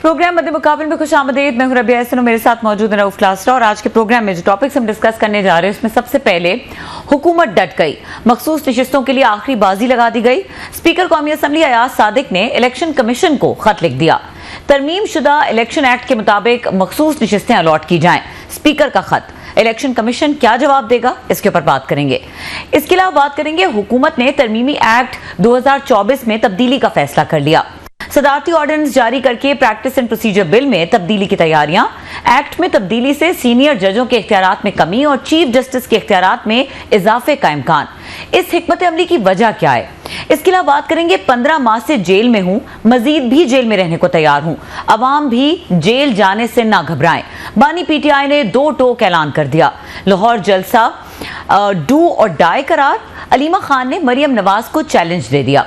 Programme मध्य मुकाबले में खुश आमदीद। मैं हूं रबिया हसन, मेरे साथ मौजूद है रऊफ क्लास्टा। और आज के प्रोग्राम में जो टॉपिक्स हम डिस्कस करने जा रहे हैं उसमें सबसे पहले हुकूमत डट गई, मखसूस नशिस्तों के लिए आखिरी बाजी लगा दी गई। स्पीकर कौमी असम्बली अयाज सादिक ने इलेक्शन कमीशन को खत लिख दिया, तरमीम शुदा इलेक्शन एक्ट के मुताबिक मखसूस नशिस्तें अलॉट की जाएं। स्पीकर का खत, इलेक्शन कमीशन क्या जवाब देगा, इसके ऊपर बात करेंगे। इसके अलावा बात करेंगे हुकूमत ने तरमीमी एक्ट 2024 में तब्दीली का फैसला कर लिया। सदारती ऑर्डिनेंस जारी करके प्रैक्टिस एंड प्रोसीजर बिल में तब्दीली की तैयारियां। एक्ट में तब्दीली से सीनियर जजों के इख्तियारात में कमी और चीफ जस्टिस के इख्तियारात में इजाफे का इम्कान। इस हिकमत अमली की वजह क्या है? इसके अलावा बात करेंगे 15 माह से जेल में हूं, मजीद भी जेल में रहने को तैयार हूं, अवाम भी जेल जाने से ना घबराएं। बानी पीटीआई ने 2 टोक ऐलान कर दिया। लाहौर जलसा डू और डाई करार। अलीमा खान ने मरियम नवाज को चैलेंज दे दिया।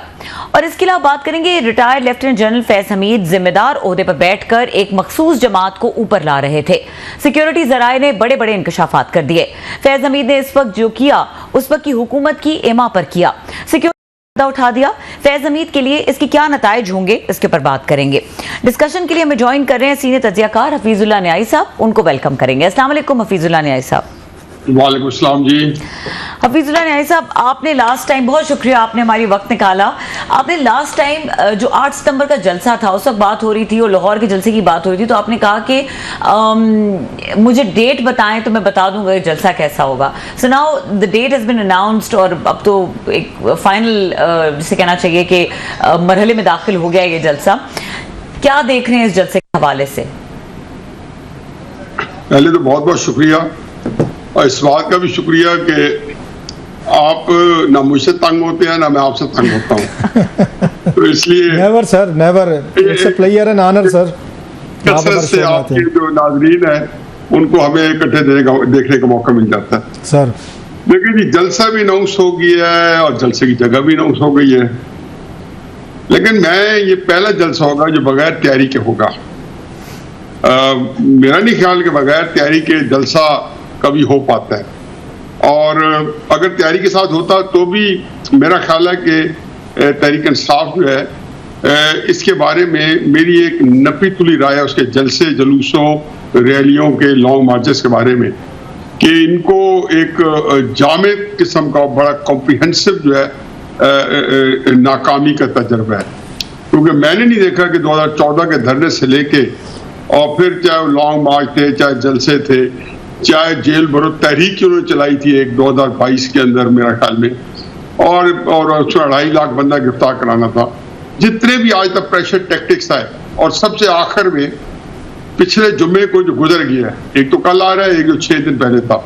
और इसके अलावा बात करेंगे retired lieutenant general Faiz Hamid जिम्मेदार ओहदे पर बैठकर एक मखसूस जमात को ऊपर ला रहे थे। सिक्योरिटी जराए ने बड़े बड़े इंकशाफात कर दिए। फैज हमीद ने इस वक्त जो किया उस वक्त की हुकूमत की एमा पर किया, सिक्योरिटी उठा दिया। फैज हमीद के लिए इसके क्या नताइज होंगे, इसके ऊपर बात करेंगे। डिस्कशन के लिए हमें ज्वाइन कर रहे हैं सीनियर तज्जियाकार हफीजुल्लाह न्याई साहब, उनको वेलकम करेंगे। अस्सलाम वालेकुम हफीजुल्लाह न्याई साहब। वालेकुम अस्सलाम जी। हफीजुल्लाह न्याई साहब, आपने लास्ट टाइम, बहुत शुक्रिया आपने हमारी वक्त निकाला। आपने लास्ट टाइम जो 8 सितंबर का जलसा था उस वक्त बात हो रही थी और लाहौर के जलसे की बात हो रही थी, तो आपने कहा कि मुझे डेट बताएं तो मैं बता दूंगा जलसा कैसा होगा। So now the date has been announced और अब तो एक फाइनल जिसे कहना चाहिए कि मरहले में दाखिल हो गया ये जलसा। क्या देख रहे हैं इस जलसे के हवाले से? पहले तो बहुत बहुत शुक्रिया और इस बात का भी शुक्रिया कि आप ना मुझसे तंग होते हैं ना मैं आपसे तंग होता हूं। तो इसलिए never sir, never, it's a pleasure and honour sir. कसरत से आपके जो नाज़रीन है उनको हमें इकट्ठे देखने का मौका मिल जाता है सर। लेकिन जी जलसा भी अनाउंस हो गया है और जलसे की जगह भी अनाउंस हो गई है, लेकिन मैं ये पहला जलसा होगा जो बगैर तैयारी के होगा। मेरा नहीं ख्याल कि बगैर तैयारी के जलसा कभी हो पाता है, और अगर तैयारी के साथ होता तो भी मेरा ख्याल है कि तहरीक इंसाफ जो है इसके बारे में मेरी एक नपी तुली राय है उसके जलसे, जुलूसों, रैलियों के, लॉन्ग मार्चेस के बारे में, कि इनको एक जामे किस्म का बड़ा कॉम्प्रिहेंसिव जो है नाकामी का तजर्बा है। क्योंकि मैंने नहीं देखा कि 2014 के धरने से लेके और फिर चाहे लॉन्ग मार्च थे, चाहे जलसे थे, चाहे जेल भरो तहरीक उन्होंने चलाई थी एक 2022 के अंदर मेरा ख्याल में, और उसमें 2.5 लाख बंदा गिरफ्तार कराना था, जितने भी आज तक प्रेशर टैक्टिक्स आए, और सबसे आखिर में पिछले जुम्मे को जो गुजर गया है, एक तो कल आ रहा है, एक जो 6 दिन पहले था,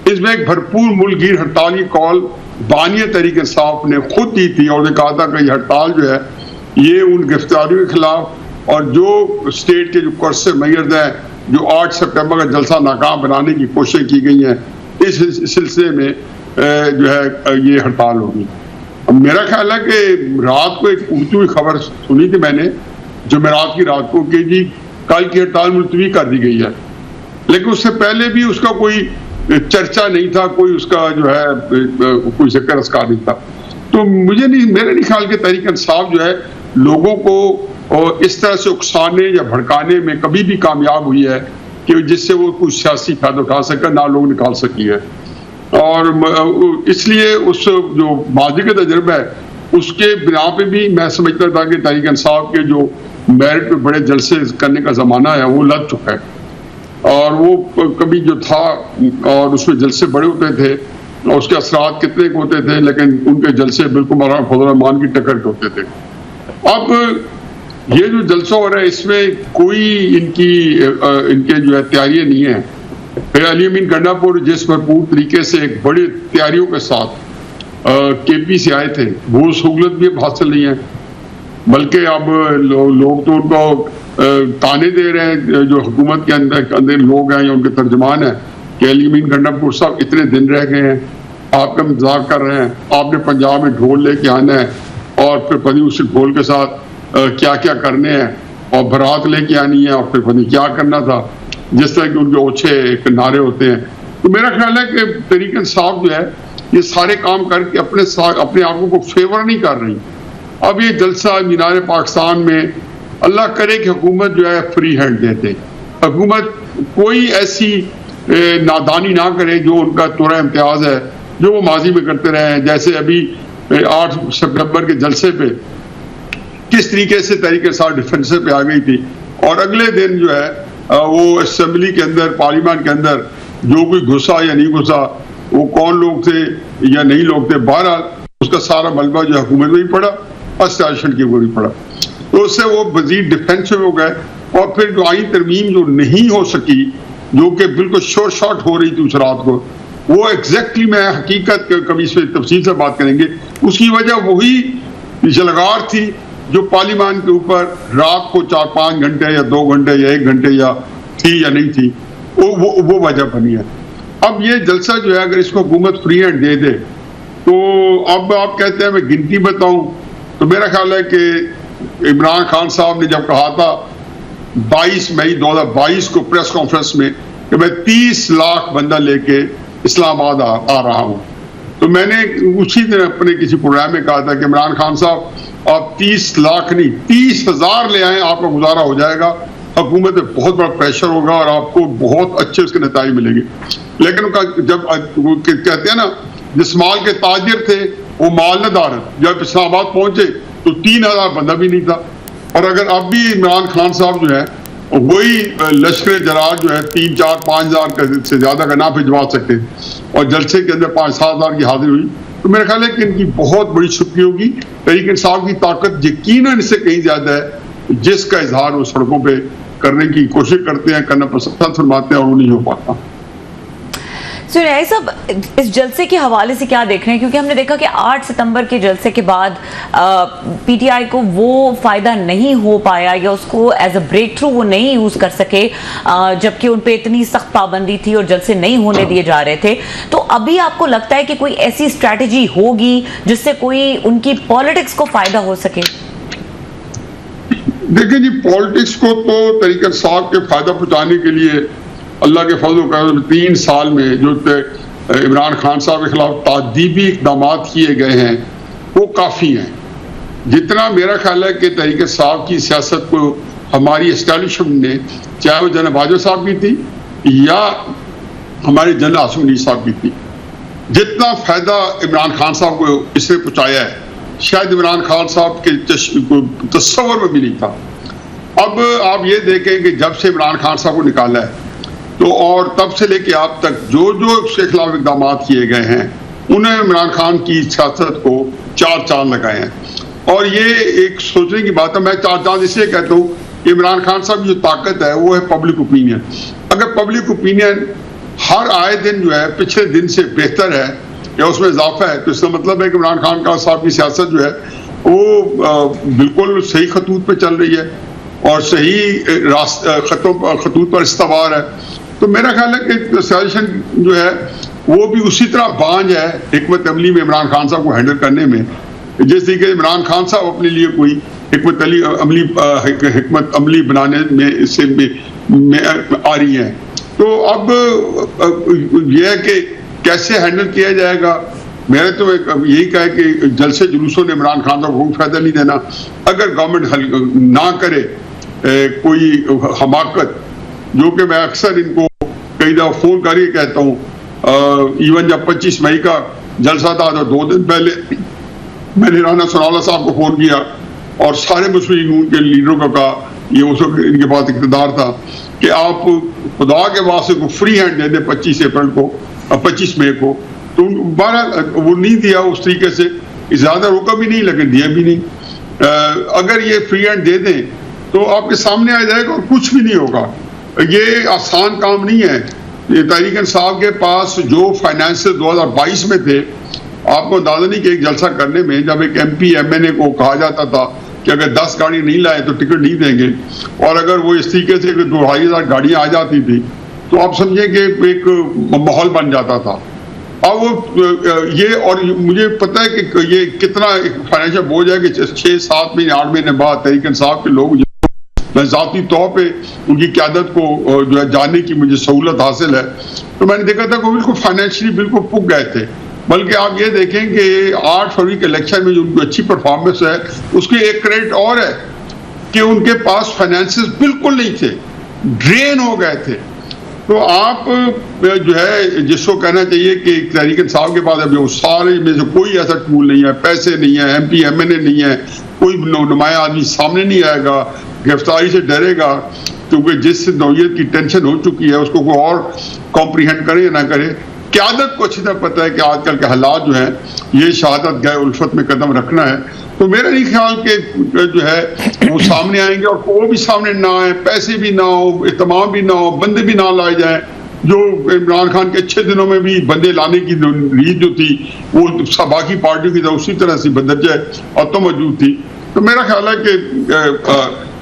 इसमें एक भरपूर मुल्कगीर हड़ताल की कॉल बानिया तहरीक इंसाफ ने खुद दी थी और उन्होंने कहा था कि ये हड़ताल जो है ये उन गिरफ्तारियों के खिलाफ और जो स्टेट के जो कर्से मैयर्स हैं जो 8 सितंबर का जलसा नाकाम बनाने की कोशिश की गई है, इस सिलसिले में जो है ये हड़ताल होगी। मेरा ख्याल है कि रात को एक उड़ती हुई खबर सुनी थी मैंने जुमेरात की रात को कि जी कल की हड़ताल मुलतवी कर दी गई है, लेकिन उससे पहले भी उसका कोई चर्चा नहीं था, कोई उसका जो है कोई जिक्र अस्कार नहीं था। तो मुझे नहीं, मेरे नहीं ख्याल के तहरीक इंसाफ जो है लोगों को और इस तरह से उकसाने या भड़काने में कभी भी कामयाब हुई है कि जिससे वो कुछ सियासी फायदा उठा सके, ना लोग निकाल सकी है। और इसलिए उस जो माजी का तजर्बा है उसके बिना पे भी मैं समझता था कि तहरीक इंसाफ के जो मेरिट पे बड़े जलसे करने का ज़माना है वो लग चुका है, और वो कभी जो था और उसमें जलसे बड़े होते थे और उसके असरात कितने को होते थे, लेकिन उनके जलसे बिल्कुल मौलाना फजल रहमान की टक्कर के होते थे। अब ये जो जलसा हो रहा है इसमें कोई इनके जो है तैयारियां नहीं है। फिर अली अमीन गंडापुर जिस भरपूर तरीके से एक बड़ी तैयारियों के साथ केपी से आए थे, वो सहूलत भी अब हासिल नहीं है, बल्कि अब लोग तो उनको ताने दे रहे हैं जो हुकूमत के अंदर लोग हैं या उनके तर्जमान हैं कि अली अमीन गंडापुर साहब इतने दिन रह गए हैं, आपका मजाक कर रहे हैं, आपने पंजाब में ढोल लेके आना है और फिर पता उस ढोल के साथ क्या क्या करने हैं और बारात लेके आनी है और फिर पता क्या करना था। जिस तरह के उनके ओछे नारे होते हैं। तो मेरा ख्याल है कि तहरीक इंसाफ जो है ये सारे काम करके अपने आप को फेवर नहीं कर रही। अब ये जलसा मीनार पाकिस्तान में अल्लाह करे कि हुकूमत जो है फ्री हैंड देते, हुकूमत कोई ऐसी नादानी ना करे जो उनका तुरा इम्तियाज है जो वो माजी में करते रहे हैं। जैसे अभी 8 सितंबर के जलसे पे किस तरीके से तहरीक इंसाफ डिफेंस पे आ गई थी और अगले दिन जो है वो असेंबली के अंदर, पार्लियामेंट के अंदर जो कोई घुसा या नहीं घुसा, वो कौन लोग थे या नहीं लोग थे, बहरहाल उसका सारा मलबा जो हुकूमत में भी पड़ा और शासन के ऊपर भी पड़ा। तो उससे वो मजीद डिफेंस में हो गए और फिर जो आईन तरमीम जो नहीं हो सकी, जो कि बिल्कुल शॉर्ट शॉर्ट हो रही थी उस रात को, वो एग्जैक्टली मैं हकीकत कभी इस पर तफसील से बात करेंगे, उसकी वजह वही जलगार थी जो पार्लियामेंट के ऊपर रात को 4-5 घंटे या 2 घंटे या 1 घंटे या थी या नहीं थी, वो वजह बनी है। अब ये जलसा जो है अगर इसको हुकूमत फ्री हैंड दे दे तो अब आप कहते हैं मैं गिनती बताऊं, तो मेरा ख्याल है कि इमरान खान साहब ने जब कहा था 22 मई 2022 को प्रेस कॉन्फ्रेंस में कि मैं 30 लाख बंदा लेके इस्लामाबाद आ रहा हूं, तो मैंने उसी दिन अपने किसी प्रोग्राम में कहा था कि इमरान खान साहब आप 30 लाख नहीं 30,000 ले आए, आपका गुजारा हो जाएगा, हुकूमत में बहुत बड़ा प्रेशर होगा और आपको बहुत अच्छे उसके नतीजे मिलेंगे। लेकिन जब कहते हैं ना जिस माल के ताजिर थे वो माल न दार, जब इस्लामाबाद पहुंचे तो 3,000 बंदा भी नहीं था। और अगर अब भी इमरान खान साहब जो है वही लश्कर जरार जो है 3-4-5,000 से ज्यादा का ना भिजवा सकते और जलसे के अंदर 5-7 हज़ार की हाजिर हुई, तो मेरा ख्याल है कि इनकी बहुत बड़ी छुपी होगी। तहरीक इंसाफ की ताकत यकीनन इससे कहीं ज्यादा है, जिसका इजहार वो सड़कों पे करने की कोशिश करते हैं, करना पसंद फरमाते हैं और वो नहीं हो पाता। सुनिए सब इस जलसे के हवाले से क्या देख रहे हैं, क्योंकि हमने देखा कि 8 सितंबर के जलसे के बाद पीटीआई को वो फायदा नहीं हो पाया या उसको एज अ ब्रेक थ्रू वो नहीं यूज कर सके, जबकि उन पे इतनी सख्त पाबंदी थी और जलसे नहीं होने दिए जा रहे थे। तो अभी आपको लगता है कि कोई ऐसी स्ट्रैटेजी होगी जिससे कोई उनकी पॉलिटिक्स को फायदा हो सके? देखिए जी, पॉलिटिक्स को तो तहरीक इंसाफ के फायदा पहुंचाने के लिए अल्लाह के फजल का 3 साल में जो इमरान खान साहब के खिलाफ तादीबी इक़दाम किए गए हैं वो काफ़ी हैं। जितना मेरा ख्याल है कि तहरीक इंसाफ की सियासत को हमारी एस्टैब्लिशमेंट ने, चाहे वो जनरल बाजवा साहब की थी या हमारे जनरल आसिम मलिक साहब की थी, जितना फ़ायदा इमरान खान साहब को इसने पहुँचाया है शायद इमरान खान साहब के तस्वर में भी नहीं था। अब आप ये देखें कि जब से इमरान खान साहब को निकाला है तो और तब से लेके आप तक जो जो उसके खिलाफ इक़दाम किए गए हैं उन्हें इमरान खान की सियासत को 4 चांद लगाए हैं। और ये एक सोचने की बात है, मैं 4 चांद इसलिए कहता हूँ कि इमरान खान साहब की जो ताकत है वो है पब्लिक ओपिनियन। अगर पब्लिक ओपिनियन हर आए दिन जो है पिछले दिन से बेहतर है या उसमें इजाफा है, तो इसका मतलब है कि इमरान खान साहब की सियासत जो है वो बिल्कुल सही खतूत पे चल रही है और सही खतूत पर इस्तवार है। तो मेरा ख्याल है कि सियासत जो है वो भी उसी तरह बांझ है हिकमत अमली में इमरान खान साहब को हैंडल करने में, जैसे कि इमरान खान साहब अपने लिए कोई हिकमत अमली बनाने में इससे में आ रही है। तो अब यह है कि कैसे हैंडल किया जाएगा। मैंने तो यही कहा कि जलसे जुलूसों ने इमरान खान साहब को फायदा नहीं देना। अगर गवर्नमेंट ना करे कोई हमाकत, जो कि मैं अक्सर इनको कई दफ़ा फ़ोन करके कहता हूँ, इवन जब 25 मई का जलसा था तो 2 दिन पहले मैंने राना सनाउल्लाह साहब को फ़ोन किया और सारे मुस्लिम लीग के लीडरों को कहा, ये उस वक्त इनके पास इक़्तिदार था, कि आप खुदा के वास्ते को फ्री हैंड दे दें 25 मई को। तो वो नहीं दिया उस तरीके से, ज़्यादा रोका भी नहीं लेकिन दिया भी नहीं। अगर ये फ्री हैंड दे दें तो आपके सामने आ जाएगा और कुछ भी नहीं होगा। ये आसान काम नहीं है। ये तहरीक इंसाफ के पास जो फाइनेंस 2022 में थे, आपको अंदाजा नहीं कि एक जलसा करने में जब एक MP MNA को कहा जाता था कि अगर 10 गाड़ी नहीं लाए तो टिकट नहीं देंगे, और अगर वो इस तरीके से 2,500 गाड़ियाँ आ जाती थी तो आप समझे कि एक माहौल बन जाता था। अब वो ये, और मुझे पता है कि ये कितना फाइनेंशियल बोझ है कि 6-7 महीने 8 महीने बाद तहरीक इंसाफ के लोग मैं ज़ाती तौर पे उनकी क़यादत को जो है जानने की मुझे सहूलत हासिल है, तो मैंने देखा था कि वो बिल्कुल फाइनेंशियली बिल्कुल पुग गए थे। बल्कि आप ये देखें कि 8 फरवरी के इलेक्शन में जो उनकी अच्छी परफॉर्मेंस है, उसकी एक क्रेडिट और है कि उनके पास फाइनेंसेस बिल्कुल नहीं थे, ड्रेन हो गए थे। तो आप जो है जिसको कहना चाहिए कि तहरीक इंसाफ के पास अभी वो सारे में से कोई ऐसा टूल नहीं है, पैसे नहीं है, MP MNA नहीं है, कोई नुमाया आदमी सामने नहीं आएगा, गिरफ्तारी से डरेगा, क्योंकि जिस नौयत की टेंशन हो चुकी है उसको कोई और कॉम्प्रीहेंड करे या ना करे। क़यादत को अच्छी तरह पता है कि आजकल के हालात जो हैं ये शहादत गए उल्फत में कदम रखना है, तो मेरा नहीं ख्याल कि जो है वो सामने आएंगे, और वो भी सामने ना आए, पैसे भी ना हो, इत्मीनान भी ना हो, बंदे भी ना लाए जाए। जो इमरान खान के अच्छे दिनों में भी बंदे लाने की रीत जो थी वो बाकी पार्टियों की तरह उसी तरह से बंदरजे और तो मौजूद थी। तो मेरा ख्याल है कि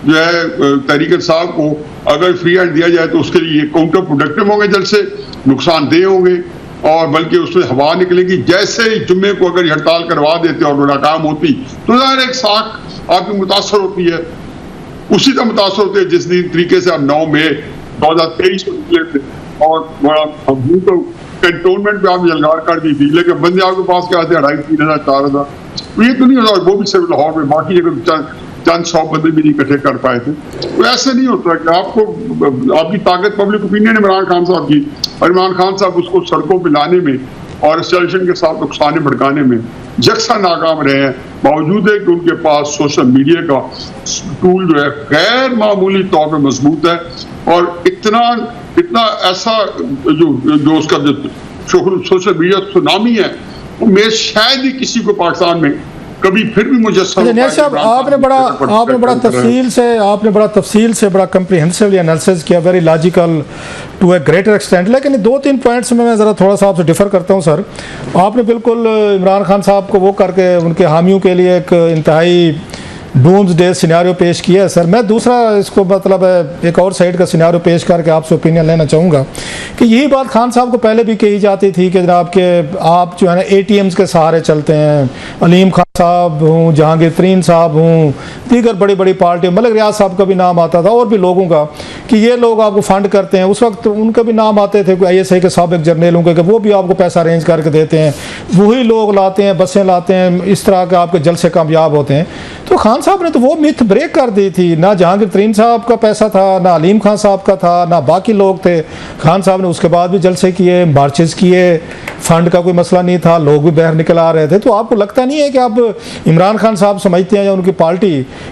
जो है तहरीक इंसाफ को अगर फ्री हैंड दिया जाए तो उसके लिए काउंटर प्रोडक्टिव होंगे, जलसे नुकसानदेह होंगे, और बल्कि उसमें हवा निकलेगी। जैसे ही जुम्मे को अगर हड़ताल करवा देते और नाकाम होती तो ज़ाहिर एक साख आपकी मुतासर होती है, उसी तरह मुतासर होती है जिस तरीके से आप 9 मई 2023 को निकले थे और बड़ा तो कैंटोनमेंट पे आप जलगार कर दी थी, लेकिन बंदे आपके पास क्या आते 2,500 3,000 4,000, तो ये तो नहीं होता। वो भी सिर्फ लाहौर में, बाकी जगह चंद 100 बंदे भी नहीं इकट्ठे कर पाए थे। तो ऐसे नहीं होता कि आपको आपकी ताकत पब्लिक ओपिनियन इमरान खान साहब की, और इमरान खान साहब उसको सड़कों पर लाने में और एसोसिएशन के साथ नुकसान भड़काने में यकसा नाकाम रहे हैं। बावजूद है कि उनके पास सोशल मीडिया का टूल जो है गैर मामूली तौर पर मजबूत है, और इतना ऐसा जो उसका जो सोशल मीडिया सुनामी है वो मेरे शायद ही किसी को पाकिस्तान में कभी फिर भी मुझे साहब आपने बड़ा तफसील से बड़ा कम्प्रीहेंसिवली एनालिसिस किया, very logical to a greater extent. लेकिन 2-3 पॉइंट्स में मैं ज़रा थोड़ा सा आपसे डिफ़र करता हूँ सर। आपने बिल्कुल इमरान खान साहब को वो करके उनके हामियों के लिए एक इंतहाई डूम्सडे सिनेरियो पेश किया है सर। मैं दूसरा इसको मतलब एक और साइड का सिनेरियो पेश करके आपसे ओपिनियन लेना चाहूँगा कि यही बात खान साहब को पहले भी कही जाती थी कि जनाब के आप जो है ना ATMs के सहारे चलते हैं। अलीम खान साहब हूँ, जहांगीर तरीन साहब हूँ, दीगर बड़ी बड़ी पार्टियों, मलिक रियाज साहब का भी नाम आता था और भी लोगों का कि ये लोग आपको फंड करते हैं। उस वक्त उनके भी नाम आते थे, कोई ISI के साबिक जर्नलों के, वो भी आपको पैसा अरेंज करके देते हैं, वही लोग लाते हैं, बसें लाते हैं, इस तरह के आपके जलसे कामयाब होते हैं। तो खान साहब ने तो वो मिथ ब्रेक कर दी थी, ना जहांगीर तरीन साहब का पैसा था, ना अलीम खान साहब का था, ना बाकी लोग थे। खान साहब ने उसके बाद भी जलसे किए, मार्चेस किए, फंड का कोई मसला नहीं था, लोग भी बाहर निकल आ रहे थे। तो आपको लगता नहीं है कि आप इमरान खान साहब समझते हैं या उनकी पार्टी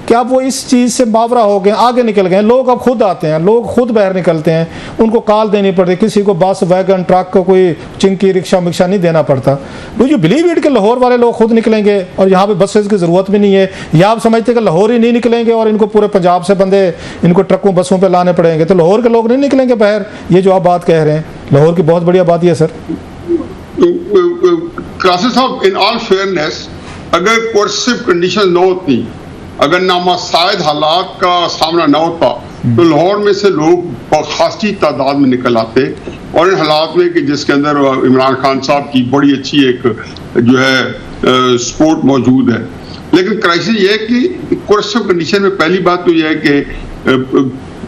कि आप वो इस चीज़ से बावरा हो गए, आगे निकल गए? लोग अब खुद आते हैं, लोग खुद बाहर निकलते हैं, उनको कॉल देनी पड़ती, किसी को बस वैगन ट्रक को कोई चिंकी रिक्शा मिक्शा नहीं देना पड़ता। वो जो बिलीव इट कि लाहौर वाले लोग खुद निकलेंगे और यहाँ पे बसेस की ज़रूरत भी नहीं है, या आप समझते कि लाहौर ही नहीं निकलेंगे और इनको पूरे पंजाब से बंदे इनको ट्रकों बसों पे लाने पड़ेंगे, तो लाहौर के लोग नहीं निकलेंगे बाहर? ये जो आप बात कह रहे हैं, लाहौर की बहुत बड़ी आबादी है सर। क्लासेस साहब, इन ऑल फेयरनेस, अगर कोर्सिव कंडीशन न होती, अगर नामासाइद हालात का सामना न होता, तो लाहौर में से लोग खासी तादाद में निकल आते, और इन हालात में कि जिसके अंदर इमरान खान साहब की बड़ी अच्छी एक जो है सपोर्ट मौजूद है। लेकिन क्राइसिस ये है कि कोर्सिव कंडीशन में पहली बात तो यह है कि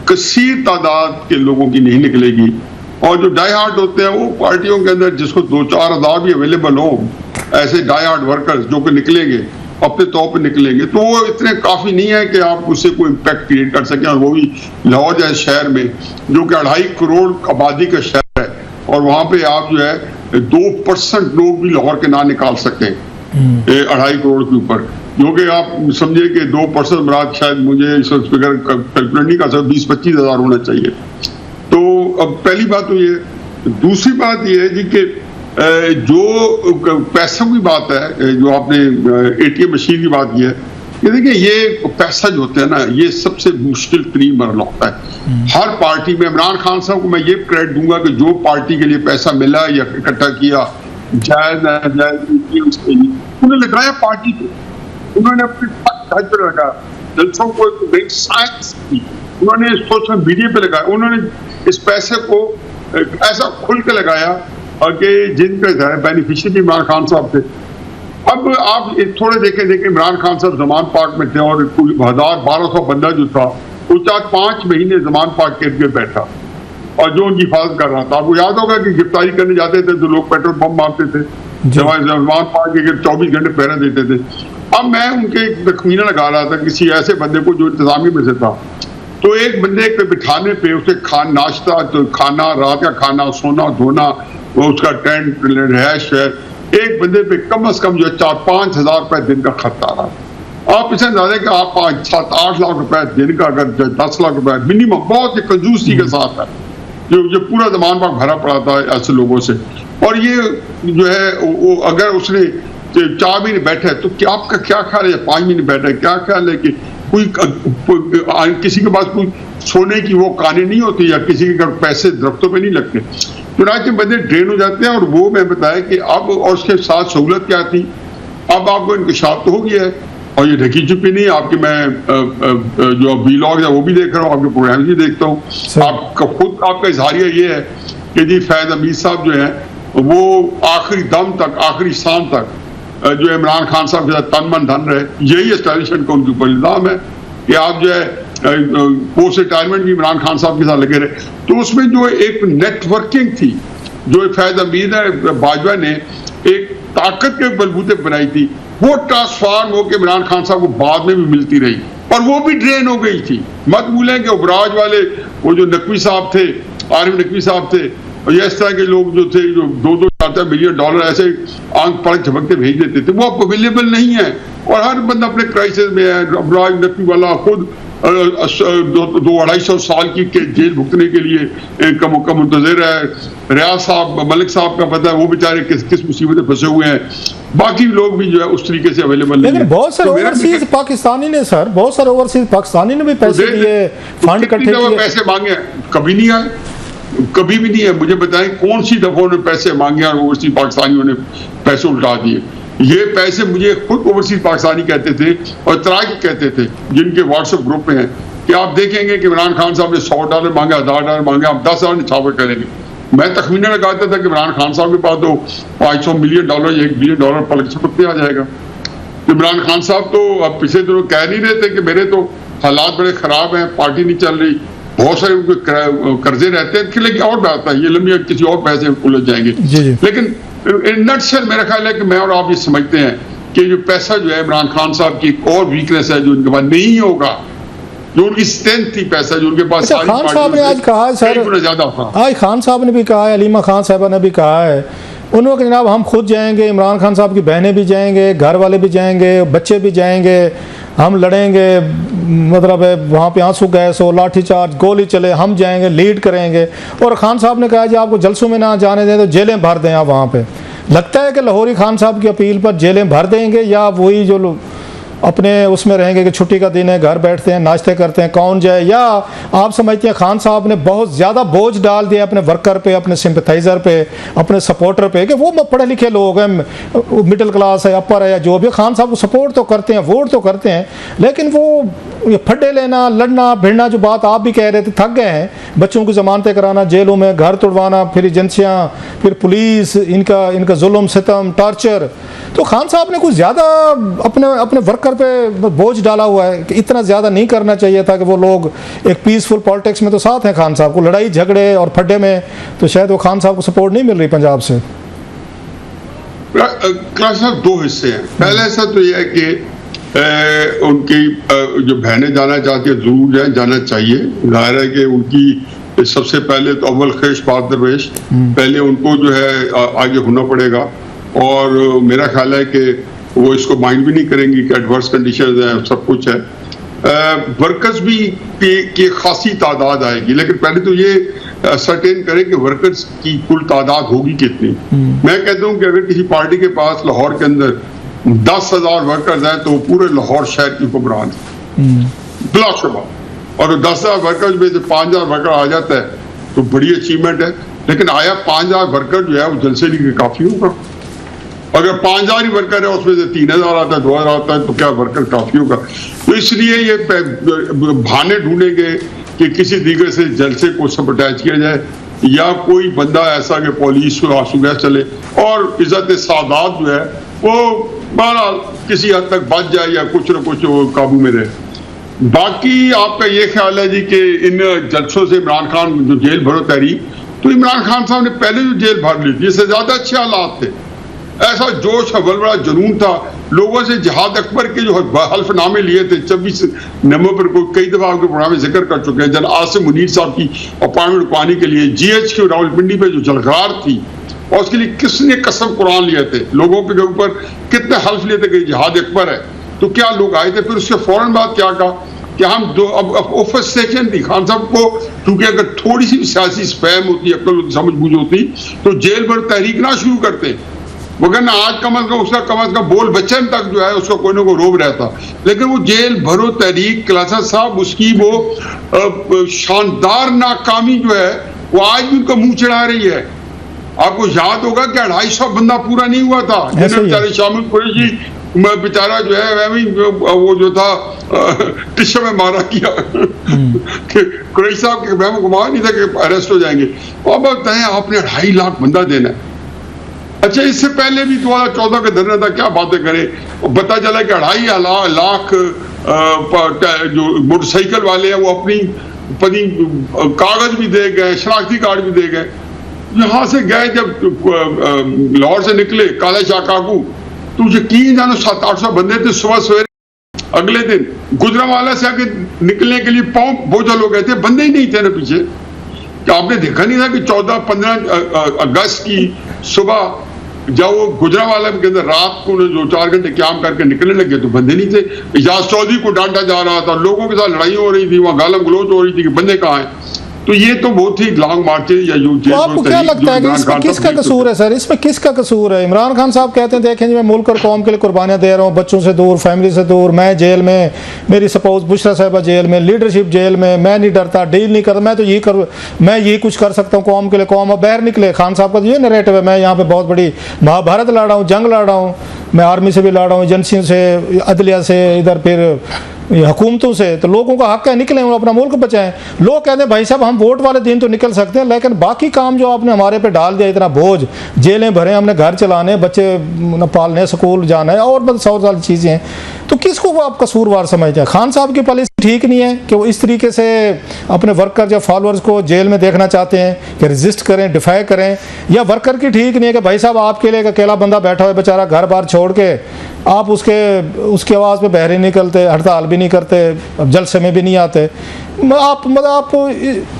कसीर तादाद के लोगों की नहीं निकलेगी, और जो डाई हार्ड होते हैं वो पार्टियों के अंदर जिसको 2-4 हज़ार भी अवेलेबल हो, ऐसे डाई हार्ड वर्कर्स जो कि निकलेंगे, अपने तौर पे निकलेंगे, तो वो इतने काफ़ी नहीं है कि आप उससे कोई इम्पैक्ट क्रिएट कर सकें। और वो भी लाहौर जैसे शहर में जो कि 2.5 करोड़ आबादी का शहर है, और वहाँ पे आप जो है 2% लोग भी लाहौर के ना निकाल सकते हैं 2.5 करोड़ के ऊपर, जो कि आप समझिए कि 2% मराद शायद मुझे इस फिगर कैलकुलेट नहीं कर सकता, 20-25 हज़ार होना चाहिए। तो अब पहली बात तो ये, दूसरी बात ये है जी कि जो पैसों की बात है, जो आपने ATM मशीन की बात की है, ये देखिए ये पैसा जो होता है ना, ये सबसे मुश्किल तरीन मरला होता है हर पार्टी में। इमरान खान साहब को मैं ये क्रेडिट दूंगा कि जो पार्टी के लिए पैसा मिला या इकट्ठा किया, जायज नाजायज, उसके लिए उन्होंने लगाया पार्टी को, उन्होंने अपने ढांचे पर लगाया, जलसों को साइंस की उन्होंने सोशल मीडिया पे लगाया, उन्होंने इस पैसे को ऐसा खुल के लगाया कि जिनके बेनिफिशियरी इमरान खान साहब थे। अब आप थोड़े देखें इमरान खान साहब जमान पार्क में थे और 1000-1200 बंदा जो था वो 4-5 महीने जमान पाक करके बैठा और जो उनकी हिफाजत कर रहा था। आपको याद होगा कि गिरफ्तारी करने जाते थे तो लोग पेट्रोल पंप मारते थे, जमान पाक के 24 घंटे पहरा देते थे। अब मैं उनके तखमीना लगा रहा था किसी ऐसे बंदे को जो इंतजामिया में से था, तो एक बंदे के बिठाने पे उसे नाश्ता, तो खाना, रात का खाना, सोना धोना, वो उसका टेंट, रिहायश है, एक बंदे पे कम से कम जो 4-5 हज़ार रुपए दिन का खर्च आ रहा। आप इसे अंदाजा कि आप 5-7-8 लाख रुपए दिन का, अगर 10 लाख रुपए मिनिमम, बहुत ही कंजूसी के साथ है जो पूरा जमान पाक भरा पड़ा था ऐसे लोगों से। और ये जो है वो अगर उसने 4 महीने बैठे तो क्या आपका क्या ख्याल है, 5 महीने बैठे, क्या ख्याल है कि कोई किसी के पास कोई सोने की वो कानें नहीं होती या किसी के घर पैसे दरख्तों पे नहीं लगते, चुनाचे बंदे ड्रेन हो जाते हैं। और वो मैं बताया कि अब और उसके साथ सहूलत क्या थी, अब आपको इंकशाफ तो हो गया है और ये ढकी चुपी नहीं। आपके मैं जो वीलॉग है वो भी देख रहा हूँ, आपके प्रोग्राम भी देखता हूँ। आपका खुद आपका इजहारिया ये है कि जी फैज हमीद साहब जो है वो आखिरी दम तक, आखिरी शाम तक जो इमरान खान साहब के साथ तन मन धन रहे। यही एस्टैब्लिशमेंट का उनके ऊपर इल्जाम है कि आप जो है पोस्ट रिटायरमेंट भी इमरान खान साहब के साथ लगे रहे। तो उसमें जो एक नेटवर्किंग थी जो फैज हमीद बाजवा ने एक ताकत के बलबूते बनाई थी, वो ट्रांसफॉर्म होकर इमरान खान साहब को बाद में भी मिलती रही और वो भी ड्रेन हो गई थी। मत भूलें कि उबराज वाले वो जो नकवी साहब थे, आरिफ नकवी साहब थे, और ये इस तरह के लोग जो थे जो 2-4 मिलियन डॉलर ऐसे आंख पलक झपकते भेज देते थे, वो अब अवेलेबल नहीं है और हर बंदा अपने क्राइसिस में है। अबराज नकवी वाला खुद 200-250 साल की जेल भुगतने के लिए का मुंतजर है। रियाज साहब, मलिक साहब का पता है वो बेचारे किस मुसीबत में फंसे हुए हैं। बाकी लोग भी जो है उस तरीके से अवेलेबल नहीं है। लेकिन बहुत सारे ओवरसीज पाकिस्तानी ने सर, बहुत सारे ओवरसीज पाकिस्तानी ने भी पैसे दिए, फंड इकट्ठे किए, पैसे मांगे, कभी नहीं आए, कभी भी नहीं है। मुझे बताएं कौन सी दफा उन्होंने पैसे मांगे और ओवरसीज पाकिस्तानियों ने पैसे उल्टा दिए। ये पैसे मुझे खुद ओवरसीज पाकिस्तानी कहते थे और तराकी कहते थे जिनके व्हाट्सएप ग्रुप में है कि आप देखेंगे कि इमरान खान साहब ने $100 मांगे, $1000 मांगे, आप 10,000 निछावर करेंगे। मैं तखमीना लगाता था कि इमरान खान साहब के पास तो $500 मिलियन, $1 बिलियन पलक झपकते आ जाएगा। इमरान खान साहब तो अब पिछले दिनों कह नहीं रहे थे कि मेरे तो हालात बड़े खराब हैं, पार्टी नहीं चल रही, बहुत सारे उनके कर्जे रहते हैं। लेकिन और बात है, ये लंबी किसी और पैसे उलझ जाएंगे। लेकिन नटशल मेरा ख्याल है कि मैं और आप ये समझते हैं कि जो पैसा जो है इमरान खान साहब की एक और वीकनेस है जो उनके पास नहीं होगा, जो उनकी स्ट्रेंथ थी पैसा जो उनके पास। खान साहब ने आज कहा है सर, आज खान साहब ने भी कहा है, अलीमा खान साहबा ने भी कहा है, उन्होंने जनाब हम खुद जाएंगे, इमरान खान साहब की बहनें भी जाएंगे, घर वाले भी जाएंगे, बच्चे भी जाएंगे, हम लड़ेंगे, मतलब है वहाँ पे आंसू गैस हो, लाठीचार्ज, गोली चले, हम जाएंगे, लीड करेंगे। और खान साहब ने कहा जी आपको जलसों में ना जाने दें तो जेलें भर दें आप वहाँ पे। लगता है कि लाहौरी खान साहब की अपील पर जेलें भर देंगे या वही जो लोग अपने उसमें रहेंगे कि छुट्टी का दिन है, घर बैठते हैं, नाश्ते करते हैं, कौन जाए, या आप समझते हैं खान साहब ने बहुत ज़्यादा बोझ डाल दिया अपने वर्कर पे, अपने सिंपथाइज़र पे, अपने सपोर्टर पे कि वो पढ़े लिखे लोग हैं, मिडिल क्लास है, अपर है या जो भी, खान साहब को सपोर्ट तो करते हैं, वोट तो करते हैं, लेकिन वो ये फड्डे लेना, लड़ना भिड़ना, जो बात आप भी कह रहे थे, थक गए हैं, बच्चों की ज़मानतें कराना, जेलों में घर तोड़वाना, फिर एजेंसियाँ, फिर पुलिस, इनका जुल्म सितम, टॉर्चर। तो खान साहब ने कुछ ज़्यादा अपने वर्कर पे बोझ डाला हुआ है कि इतना ज़्यादा नहीं करना चाहिए था कि वो लोग एक पीसफुल पॉलिटिक्स में तो साथ हैं खान साहब को, लड़ाई झगड़े और फड्डे में तो शायद वो खान साहब को सपोर्ट नहीं मिल रही पंजाब से। क्लास साहब दो हिस्से हैं। पहला हिस्सा तो ये है कि उनकी जो बहनें जाना चाहती है जरूर जाना चाहिए। जाहिर है कि उनकी सबसे पहले तो अव्वल ख्वाहिश बात दरवेश, पहले उनको जो है आगे होना पड़ेगा और मेरा ख्याल है कि वो इसको माइंड भी नहीं करेंगी कि एडवर्स कंडीशंस हैं, सब कुछ है। वर्कर्स भी की खासी तादाद आएगी, लेकिन पहले तो ये सर्टेन करें कि वर्कर्स की कुल तादाद होगी कितनी। मैं कहता हूँ कि अगर किसी पार्टी के पास लाहौर के अंदर 10,000 वर्कर्स हैं तो वो पूरे लाहौर शहर की हुक्मरान बिलाशुबा, और 10,000 वर्कर्स में से 5,000 वर्कर आ जाता है तो बड़ी अचीवमेंट है। लेकिन आया 5,000 वर्कर जो है वो जलसे लिए काफ़ी होगा? अगर 5,000 ही वर्कर है उसमें से 3,000 आता है, 2,000 आता है, तो क्या वर्कर काफ़ी होगा? तो इसलिए ये बहाने ढूंढेंगे कि किसी दीगर से जलसे को सबटाइज किया जाए या कोई बंदा ऐसा कि पुलिस को आंसू गैस चले और इज्जत सादात जो है वो बहरहाल किसी हद तक बच जाए या कुछ न कुछ वो काबू में रहे। बाकी आपका ये ख्याल है जी कि इन जलसों से इमरान खान जो जेल भरो तहरीक, तो इमरान खान साहब ने पहले जो जेल भर ली थी इससे ज्यादा अच्छे हालात थे। ऐसा जोश हवलबड़ा जुनून था लोगों से। जहाद अकबर के जो हल्फनामे लिए थे 26 नवंबर को, कई दफा आपके प्रोग्राम में जिक्र कर चुके हैं, जन आसिम मुनीर साहब की अपॉइंटमेंट रुकवाने के लिए GHQ रावलपिंडी पे जो जलगार थी, और उसके लिए किसने कसम कुरान लिए थे, लोगों के ऊपर कितने हल्फ लिए थे कि जहाद अकबर है, तो क्या लोग आए थे। फिर उसके फौरन बाद क्या कहा कि हम दो अब ऑफिसेशन थी खान साहब को, क्योंकि अगर थोड़ी सी सियासी स्पैम होती, अक्ल होती, समझबूझ होती, तो जेल भर तहरीक ना शुरू करते, वरना आज कम अज कम बोल बच्चन तक जो है उसको कोई ना कोई रोब रहता। लेकिन वो जेल भरो तहरीक क्लासा साहब, उसकी वो शानदार नाकामी जो है वो आज भी उनका मुंह चढ़ा रही है। आपको याद होगा कि 250 बंदा पूरा नहीं हुआ था, जिन्हें बेचारे शामिल कुरैशी बेचारा जो है वो जो था टिशा में मारा किया कुरैशी साहब के वहम गुमान नहीं था कि अरेस्ट हो जाएंगे। अब बताएं आपने 2.5 लाख बंदा देना है। अच्छा, इससे पहले भी 2014 का धरना था, क्या बातें करें। पता चला कि 2.5 लाख जो मोटरसाइकिल वाले हैं वो अपनी कागज भी दे गए, शनाख्ती कार्ड भी दे गए। यहाँ से गए जब लाहौर से निकले काला शाह काकू, तो यकीन जानो 700-800 बंदे थे। सुबह सवेरे अगले दिन गुजरांवाला से आके निकलने के लिए पांव बोझल हो गए थे, बंदे ही नहीं थे ना पीछे। क्या आपने देखा नहीं था कि 14-15 अगस्त की सुबह जब वो गुजरांवाला के अंदर रात को जो 4 घंटे क्याम करके निकलने लगे तो बंदे नहीं थे। इजाज चौधरी को डांटा जा रहा था, लोगों के साथ लड़ाई हो रही थी, वहां गालम गलोच हो रही थी कि बंदे कहाँ हैं। तो ये तो बहुत ही लॉन्ग मार्च है। या तो आपको क्या लगता है कि इसमें किसका कसूर है सर? इसमें किसका कसूर है? इमरान खान साहब कहते हैं देखें जी मैं मुल्क और कौम के लिए कुर्बानियां दे रहा हूँ, बच्चों से दूर, फैमिली से दूर, मैं जेल में, मेरी सपोज बुशरा साहिबा जेल में, लीडरशिप जेल में, मैं नहीं डरता, डील नहीं करता, मैं तो यही कर, मैं यही कुछ कर सकता हूँ कौम के लिए। कौम अब बाहर निकले, खान साहब का तो ये नरेटिव है, मैं यहाँ पे बहुत बड़ी महाभारत लड़ा हूँ, जंग लड़ा हूँ, मैं आर्मी से भी लड़ा हूँ, एजेंसियों से, अदलिया से, इधर फिर हुकूमतों से, तो लोगों का हक है निकलें, अपना मुल्क बचाएं। लोग कहते हैं भाई साहब हम वोट वाले दिन तो निकल सकते हैं, लेकिन बाकी काम जो आपने हमारे पे डाल दिया, इतना बोझ, जेलें भरे, हमने घर चलाने, बच्चे पालने, स्कूल जाना है, और बहुत 100 सारी चीज़ें हैं, तो किसको वो आप कसूरवार समझते हैं? खान साहब की पॉलिसी ठीक नहीं है कि वो इस तरीके से अपने वर्कर या फॉलोअर्स को जेल में देखना चाहते हैं कि रजिस्ट करें, डिफाई करें, या वर्कर की ठीक नहीं है कि भाई साहब आपके लिए एक अकेला बंदा बैठा हुआ बेचारा घर बार छोड़ के, आप उसके आवाज़ पे बहरे निकलते, हड़ताल भी नहीं करते, जलसे में भी नहीं आते। आप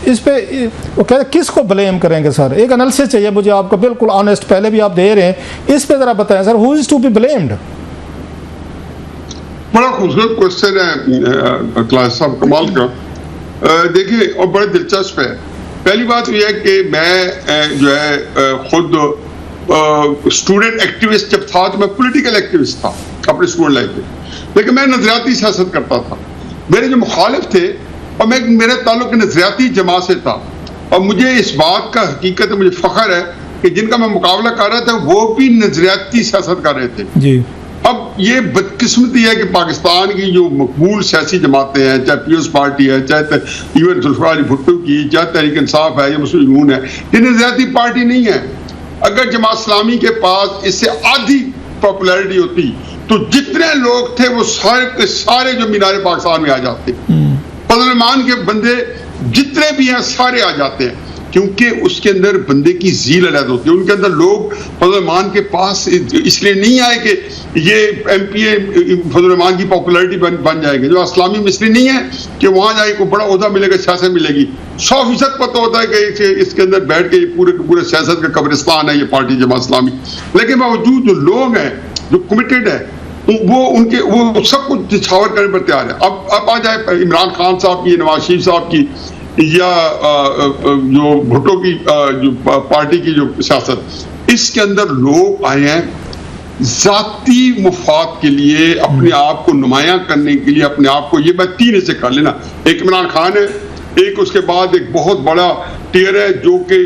इस पे वो कहते किसको ब्लेम करेंगे सर? एक एनालिसिस चाहिए मुझे आपको, बिल्कुल ऑनेस्ट, पहले भी आप दे रहे हैं, इस पे ज़रा बताएं sir, who is to be blamed? बड़ा खूबसूरत क्वेश्चन है क्लास साहब, कमाल का। देखिए, और बड़ा दिलचस्प है। पहली बात यह है कि मैं जो है खुद स्टूडेंट एक्टिविस्ट जब था तो मैं पॉलिटिकल एक्टिविस्ट था अपने स्कूल लाइफ में, लेकिन मैं नजरियाती सियासत करता था। मेरे जो मुखालिफ थे और मेरा ताल्लुक नजरियाती जमात से था, और मुझे इस बात का हकीकत है, मुझे फख्र है कि जिनका मैं मुकाबला कर रहा था वो भी नजरियाती सियासत कर रहे थे जी। अब ये बदकिस्मती है कि पाकिस्तान की जो मकबूल सियासी जमातें हैं, चाहे पीपल्स पार्टी है, चाहे इवन जुल्फिकार अली भुट्टो की, चाहे तहरीक इंसाफ है या मुस्लिम यून है, ये नजरियाती पार्टी नहीं है। अगर जमात इस्लामी के पास इससे आधी पॉपुलैरिटी होती तो जितने लोग थे वो सारे के सारे जो मीनार पाकिस्तान में आ जाते, फजल-ए-मान के बंदे जितने भी हैं सारे आ जाते हैं, क्योंकि उसके अंदर बंदे की जील अलग होती है। उनके अंदर लोग फजल-ए-मान के पास इसलिए नहीं आए कि ये MPA फजल-ए-मान की पॉपुलैरिटी बन जाएगी। जो इस्लामी में इसलिए नहीं है कि वहां जाए को बड़ा ओहदा मिलेगा, सियासत मिलेगी। 100% पता होता है कि इसके अंदर बैठ के पूरे सियासत का कब्रिस्तान है ये पार्टी जमात इस्लामी। लेकिन बावजूद जो लोग हैं जो कमिटेड है वो सब कुछ निछावर करने पर तैयार है। अब आ जाए इमरान खान साहब की, नवाज शरीफ साहब की, या जो भुट्टो की जो पार्टी की जो सियासत, इसके अंदर लोग आए हैं जाती मुफाद के लिए, अपने आप को नुमायां करने के लिए, अपने आप को, ये मैं 3 से कर लेना, एक इमरान खान है, एक उसके बाद एक बहुत बड़ा टियर है जो कि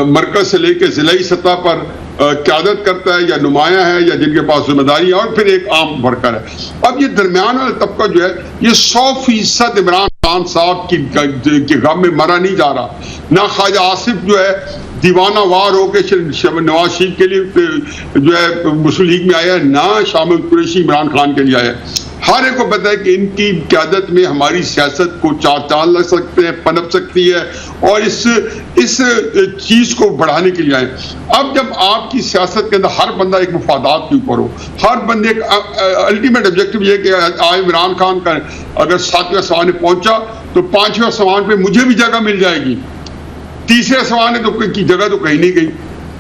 मरकज से लेकर जिलाई सतह पर क़यादत करता है या नुमाया है या जिनके पास जिम्मेदारी है, और फिर एक आम वर्कर है। अब ये दरमियान वाला तबका जो है ये 100% इमरान खान साहब की गम में मरा नहीं जा रहा। ना ख्वाजा आसिफ जो है दीवाना वार होकर नवाज शरीफ के लिए जो है मुस्लिम लीग में आया है, ना शामिल कुरैशी इमरान खान के लिए आया है। हर एक को पता है कि इनकी क़यादत में हमारी सियासत को चार चांद लग सकते हैं, पनप सकती है, और इस चीज को बढ़ाने के लिए आए। अब जब आपकी सियासत के अंदर हर बंदा एक मुफादात के ऊपर हो, हर बंदे एक अल्टीमेट ऑब्जेक्टिव ये कि आज इमरान खान का अगर 7वें सवाल में पहुंचा तो 5वें सवाल पे मुझे भी जगह मिल जाएगी, तीसरे सवाल में तो की जगह तो कहीं नहीं गई,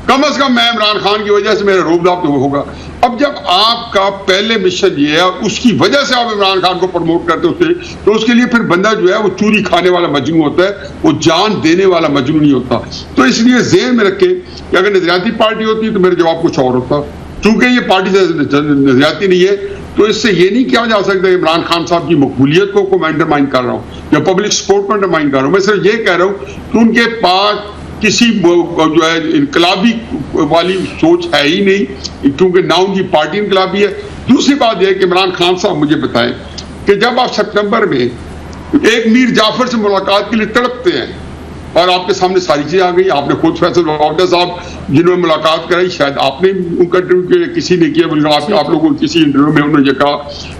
कम से कम मैं इमरान खान की वजह से मेरा रोब-दाब तो होगा। अब जब आपका पहले मिशन ये है और उसकी वजह से आप इमरान खान को प्रमोट करते होते, तो उसके लिए फिर बंदा जो है वो चूरी खाने वाला मजनू होता है, वो जान देने वाला मजनू नहीं होता। तो इसलिए ज़हन में रखें कि अगर नजरियाती पार्टी होती तो मेरा जवाब कुछ और होता। चूंकि ये पार्टी नजरियाती नहीं है, तो इससे ये नहीं किया जा सकता इमरान खान साहब की मकबूलियत को मैं अंडरमाइन कर रहा हूँ या पब्लिक सपोर्ट को अंडरमाइन कर रहा हूँ। मैं सिर्फ ये कह रहा हूँ कि उनके पास किसी जो है इनकलाबी वाली सोच है ही नहीं, क्योंकि ना उनकी पार्टी इनकलाबी है। दूसरी बात यह है कि इमरान खान साहब मुझे बताएं कि जब आप सितंबर में एक मीर जाफर से मुलाकात के लिए तड़पते हैं और आपके सामने सारी चीजें आ गई, आपने खुद फैसल वावडा साहब जिन्होंने मुलाकात कराई, शायद आपने उनका इंटरव्यू किसी ने किया, बल्कि आप लोगों को किसी इंटरव्यू में उन्होंने कहा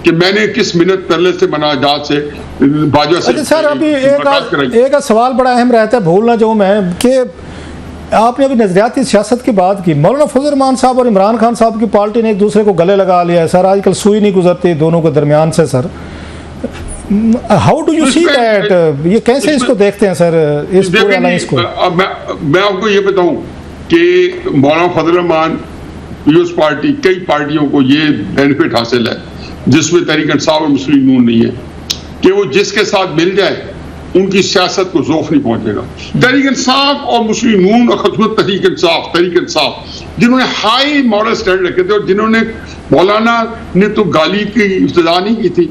कि मैंने किस मिनट तरले से बना जहाज से बाजवा से। अच्छा सर, अभी एक सवाल बड़ा अहम रहता है, भूलना जो मैं कि आपने अभी नजरियाती सियासत की बात की, मौलाना फजल रहमान साहब और इमरान खान साहब की पार्टी ने एक दूसरे को गले लगा लिया है सर, आजकल सुई नहीं गुजरती दोनों के दरमियान से sir. How do you see that, ये कैसे इसको देखते हैं सर, इस पूरे अलायंस को? मैं आपको ये बताऊं कि मौलाना फजल रहमान पीपल्स पार्टी कई पार्टियों को ये बेनिफिट हासिल है जिसमें तहरीक इंसाफ और मुस्लिम नून नहीं है, कि वो जिसके साथ मिल जाए उनकी सियासत को ज़ौफ नहीं पहुंचेगा। तहरीक इंसाफ और मुस्लिम नून और खसूस तहरीक इंसाफ जिन्होंने हाई मॉरल स्टैंडर्ड रखे थे और जिन्होंने मौलाना ने तो गाली की इब्तिदा नहीं की थी,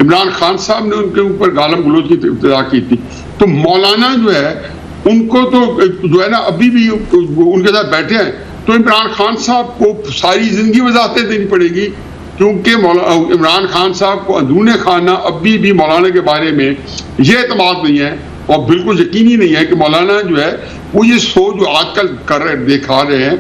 इमरान खान साहब ने उनके ऊपर गालम गलोच की इब्तिदा की थी, तो मौलाना जो है उनको तो जो है ना अभी भी उनके साथ बैठे हैं, तो इमरान खान साहब को सारी जिंदगी वजाहतें देनी पड़ेगी, क्योंकि इमरान खान साहब को अंदरूने खाना अभी भी मौलाना के बारे में ये एतमाद नहीं है और बिल्कुल यकीनी नहीं है कि मौलाना जो है वो ये सोच जो आजकल कर रहे दिखा रहे हैं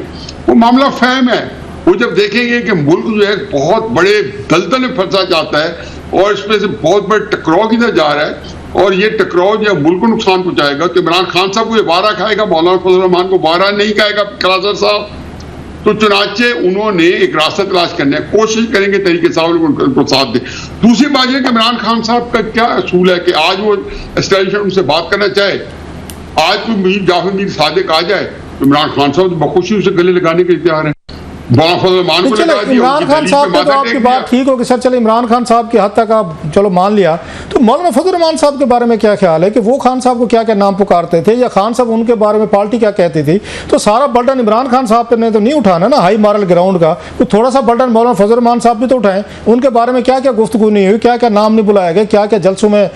वो मामला फहम है। वो जब देखेंगे कि मुल्क जो है बहुत बड़े दलदल में फंसा जाता है और इसमें से बहुत बड़े टकराव की तरफ जा रहा है और ये टकराव जो मुल्क को नुकसान पहुंचाएगा, तो इमरान खान साहब को ये वारा खाएगा, मौलाना फजल रहमान को वारा नहीं खाएगा कलासर साहब। तो चुनाचे उन्होंने एक रास्ता तलाश करने की कोशिश करेंगे तरीके साहब उनको साथ दे। दूसरी बात यह कि इमरान खान साहब का क्या असूल है कि आज वो एस्टेब्लिशमेंट उनसे बात करना चाहे, आज तो मीर जाफर मीर सादिक आ जाए तो इमरान खान साहब बखुशी उसे गले लगाने के लिए तैयार है। इमरान खान साहब को तो आपकी बात ठीक होगी सर, चलो इमरान खान साहब की हद तक आप चलो मान लिया, तो मौलाना फजल रहमान साहब के बारे में क्या ख्याल है कि वो खान साहब को क्या क्या नाम पुकारते थे या खान साहब उनके बारे में पार्टी क्या कहती थी? तो सारा बर्डन इमरान खान साहब पे ने तो नहीं उठाना ना हाई मॉरल ग्राउंड का, तो थोड़ा सा बर्डन मौलाना फजल रहमान साहब भी तो उठाएं, उनके बारे में क्या क्या गुफ्तगू नहीं हुई, क्या क्या नाम नहीं बुलाया गया, क्या क्या जलसों में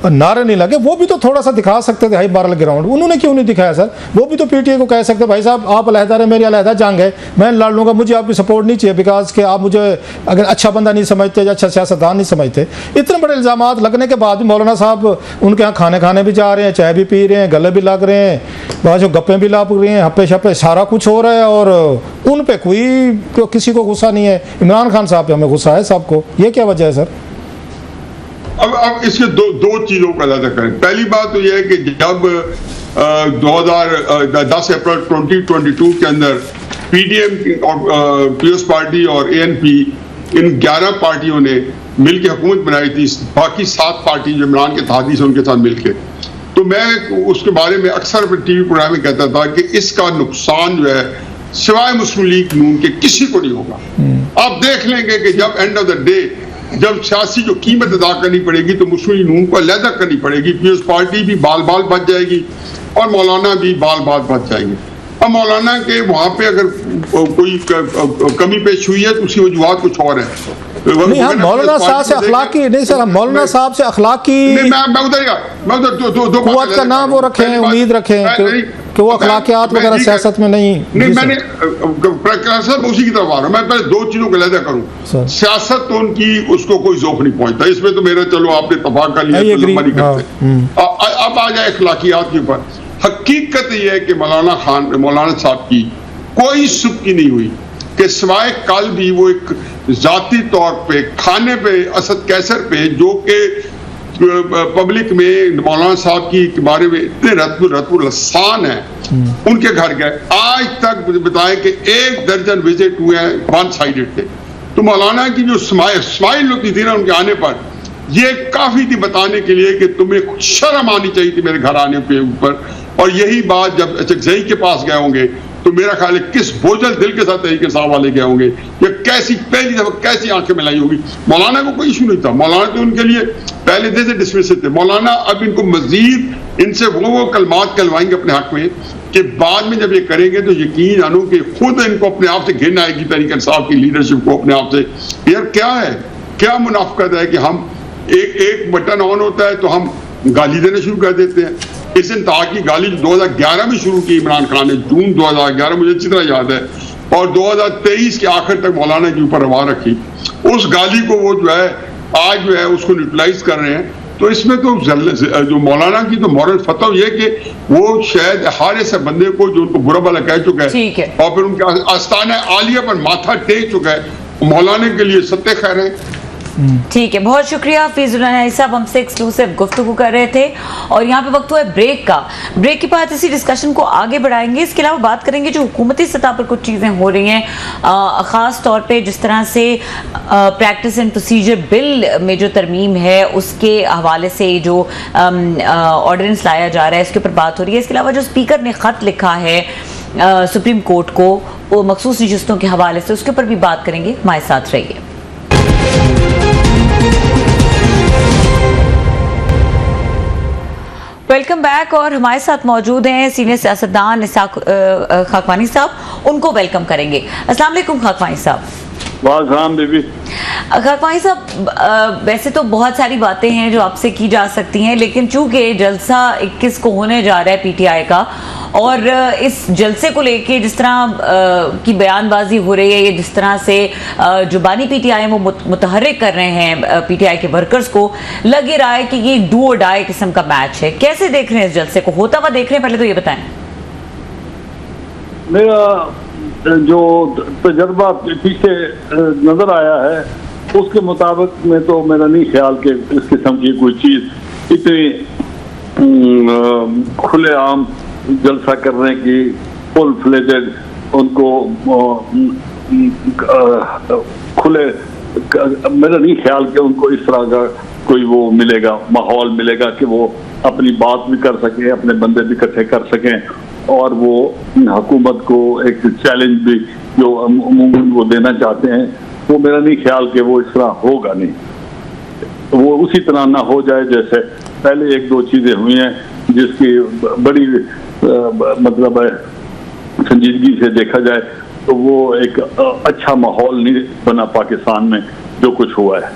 नारे नहीं लगे, वो भी तो थोड़ा सा दिखा सकते थे हाई मॉरल ग्राउंड। उन्होंने क्यों नहीं दिखाया सर? वो भी तो पीटीआई को कह सकते भाई साहब आप अलहदा रहे, मेरी अलहदा जंग है, मैं लड़ लूंगा, मुझे आपकी सपोर्ट नहीं चाहिए बिकॉज के आप मुझे अगर अच्छा बंदा नहीं समझते या अच्छा सियासतदान नहीं समझते। इतने बड़े इल्जामात लगने के बाद भी मौलाना साहब उनके यहाँ खाने भी जा रहे हैं, चाय भी पी रहे हैं, गले भी लग रहे हैं, वहाँ जो गप्पे भी लाप रहे हैं, हप्पे शप्पे सारा कुछ हो रहा है और उन पे कोई किसी को गुस्सा नहीं है। इमरान खान साहब पे हमें गुस्सा है सबको, ये क्या वजह है सर? अब इसके दो चीजों का अलग करें। पहली बात तो यह है कि जब 10 अप्रैल 2022 के अंदर पीडीएम और पीपल्स पार्टी और एएनपी इन 11 पार्टियों ने मिलकर हुकूमत बनाई थी, बाकी 7 पार्टी जो इमरान के तहदी से उनके साथ मिलकर, तो मैं उसके बारे में अक्सर टीवी प्रोग्राम में कहता था कि इसका नुकसान जो है सिवाय मुस्लिम लीग नून के किसी को नहीं होगा। आप देख लेंगे कि जब एंड ऑफ द डे जब सियासी जो कीमत अदा करनी पड़ेगी तो मुस्लिम लीग नून को अलहदा करनी पड़ेगी, पीपल्स पार्टी भी बाल बाल बच जाएगी और मौलाना भी बाल बाल बच जाएंगे। अब मौलाना के वहाँ पे अगर कोई कमी पेश हुई है तो उसकी वजूहत कुछ और है। नहीं हम मौलाना साहब से अखलाकी नहीं सर, हम मौलाना साहब से अखलाकी मैं उधर दो कुव्वत का नाम वो रखें, उम्मीद रखें कि वो अखलाकियात वगैरह सियासत में नहीं। मैंने उसी की तरफ आ रहा हूँ। मैं पहले दो चीजों को अलग करूँ। सियासत तो उनकी उसको कोई ज़ौक़ नहीं पहुंचता, इसमें तो मेरा चलो आपने इत्तेफाक कर लिया, नहीं करते। अब आ जाए अखलाकियात के ऊपर। हकीकत यह है कि मौलाना साहब की कोई सुबकी नहीं हुई, कि सिवाय कल भी वो एक जाती तौर पे खाने पे असद कैसर पे जो कि पब्लिक में मौलाना साहब की के बारे में इतने रत्बुल लसान है, उनके घर गए, आज तक बताए कि 1 दर्जन विजिट हुए हैं, वन साइडेड थे। तो मौलाना की जो स्माइल होती थी ना उनके आने पर, ये काफी थी बताने के लिए कि तुम्हें शर्म आनी चाहिए थी मेरे घर आने के ऊपर। और यही बात जब चकजई के पास गए होंगे तो मेरा ख्याल है किस बोझल दिल के साथ तहरीक इंसाफ वाले गए होंगे, या कैसी पहली दफा कैसी आंखें मिलाई होगी। मौलाना को कोई इशू नहीं था, मौलाना तो उनके लिए पहले दिन से डिसमिस थे। मौलाना अब इनको मजीद इनसे वो कलमात कहलवाएंगे अपने हक में कि बाद में जब ये करेंगे तो यकीन जानो कि खुद इनको अपने आप से घिन आएगी तहरीक इंसाफ की लीडरशिप को अपने आप से। यार क्या है, क्या मुनाफकत है कि हम एक बटन ऑन होता है तो हम गाली देना शुरू कर देते हैं। इस इंतहा की गाली 2011 में शुरू की इमरान खान ने, जून 2011 मुझे अच्छी तरह याद है, और 2023 के आखिर तक मौलाना के ऊपर रवा रखी। उस गाली को वो जो है आज जो है उसको न्यूट्रलाइज कर रहे हैं। तो इसमें तो जो मौलाना की तो मॉरल फतह ये कि वो शायद हर ऐसे बंदे को जो उनको बुरा भला कह चुका है और फिर उनके आस्थान आलिया पर माथा टेक चुका है, मौलाना के लिए सत्य खैर है। ठीक है, बहुत शुक्रिया फैजुल अनाई साहब, हमसे एक्सक्लूसिव गुफ्तगू कर रहे थे। और यहाँ पे वक्त हुआ है ब्रेक का। ब्रेक के बाद इसी डिस्कशन को आगे बढ़ाएंगे। इसके अलावा बात करेंगे जो हुकूमती सतह पर कुछ चीज़ें हो रही हैं, ख़ास तौर पे जिस तरह से प्रैक्टिस एंड प्रोसीजर बिल में जो तरमीम है उसके हवाले से जो ऑर्डिनेंस लाया जा रहा है, इसके ऊपर बात हो रही है। इसके अलावा जो स्पीकर ने ख़त लिखा है सुप्रीम कोर्ट को वो मखसूस नशिस्तों के हवाले से, उसके ऊपर भी बात करेंगे। हमारे साथ रहिए। Welcome back. और हमारे साथ मौजूद हैं सीनियर सियासतदान इसाक खाकवानी साहब, उनको वेलकम करेंगे। अस्सलाम वालेकुम खाकवानी साहब। वालेकुम बीबी। खाकवानी साहब, वैसे तो बहुत सारी बातें हैं जो आपसे की जा सकती हैं, लेकिन चूंकि जलसा 21 को होने जा रहा है पीटीआई का, और इस जलसे को लेके जिस तरह की बयानबाजी हो रही है, ये जिस तरह से जो बानी पीटीआई वो मुतहर्रिक कर रहे हैं पीटीआई के वर्कर्स को, लग रहा है कि ये डू और डाई किस्म का मैच है। कैसे देख रहे हैं इस जलसे को, होता हुआ देख रहे हैं? पहले तो ये बताएं। मेरा जो तजर्बा पीछे नजर आया है उसके मुताबिक में तो मेरा नहीं ख्याल कि इस किस्म की कोई चीज इतनी खुलेआम जलसा करने की फुल फ्लेजेड उनको खुले, मेरा नहीं ख्याल कि उनको इस तरह का कोई वो मिलेगा, माहौल मिलेगा कि वो अपनी बात भी कर सकें, अपने बंदे भी इकट्ठे कर सकें और वो हुकूमत को एक चैलेंज भी जो अमूमन वो देना चाहते हैं, वो मेरा नहीं ख्याल कि वो इस तरह होगा नहीं। वो उसी तरह ना हो जाए जैसे पहले 1-2 चीजें हुई हैं जिसकी बड़ी मतलब संजीदगी से देखा जाए तो वो एक अच्छा माहौल नहीं बना पाकिस्तान में जो कुछ हुआ है।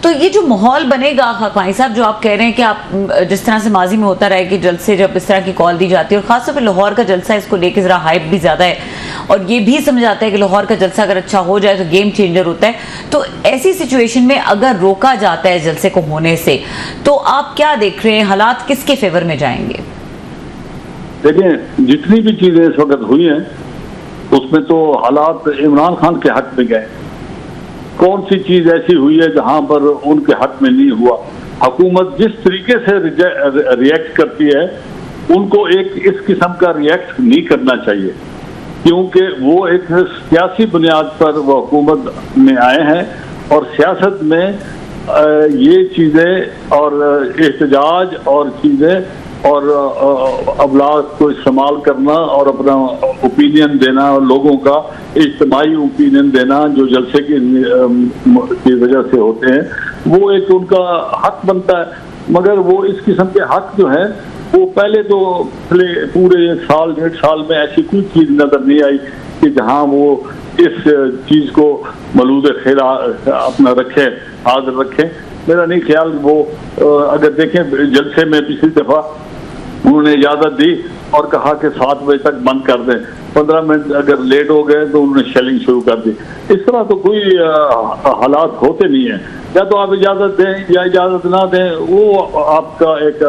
तो ये जो माहौल बनेगा खाकवानी साहब, जो आप कह रहे हैं कि आप जिस तरह से माजी में होता रहा है कि जलसे जब इस तरह की कॉल दी जाती है, और खासतौर पर लाहौर का जलसा, इसको लेकर जरा हाइप भी ज्यादा है, और ये भी समझ आता है कि लाहौर का जलसा अगर अच्छा हो जाए तो गेम चेंजर होता है। तो ऐसी सिचुएशन में अगर रोका जाता है जलसे को होने से, तो आप क्या देख रहे हैं, हालात किसके फेवर में जाएंगे? देखिए, जितनी भी चीजें इस वक्त हुई हैं उसमें तो हालात इमरान खान के हक में गए। कौन सी चीज ऐसी हुई है जहां पर उनके हक में नहीं हुआ? हुकूमत जिस तरीके से रिएक्ट करती है उनको एक इस किस्म का रिएक्ट नहीं करना चाहिए, क्योंकि वो एक सियासी बुनियाद पर वो हुकूमत में आए हैं और सियासत में ये चीजें और एहतजाज और चीजें और अवलाद को इस्तेमाल करना और अपना ओपिनियन देना और लोगों का इज्तिमाई ओपिनियन देना जो जलसे की वजह से होते हैं, वो एक उनका हक बनता है। मगर वो इस किस्म के हक जो है वो पहले तो पूरे 1-1.5 साल में ऐसी कोई चीज नजर नहीं आई कि जहां वो इस चीज को मलूद खैर अपना रखे, हाजिर रखें। मेरा नहीं ख्याल वो अगर देखें जलसे में पिछली दफा उन्होंने इजाजत दी और कहा कि 7 बजे तक बंद कर दें, 15 मिनट अगर लेट हो गए तो उन्होंने शेलिंग शुरू कर दी। इस तरह तो कोई हालात होते नहीं है। या तो आप इजाजत दें या इजाजत ना दें, वो आपका एक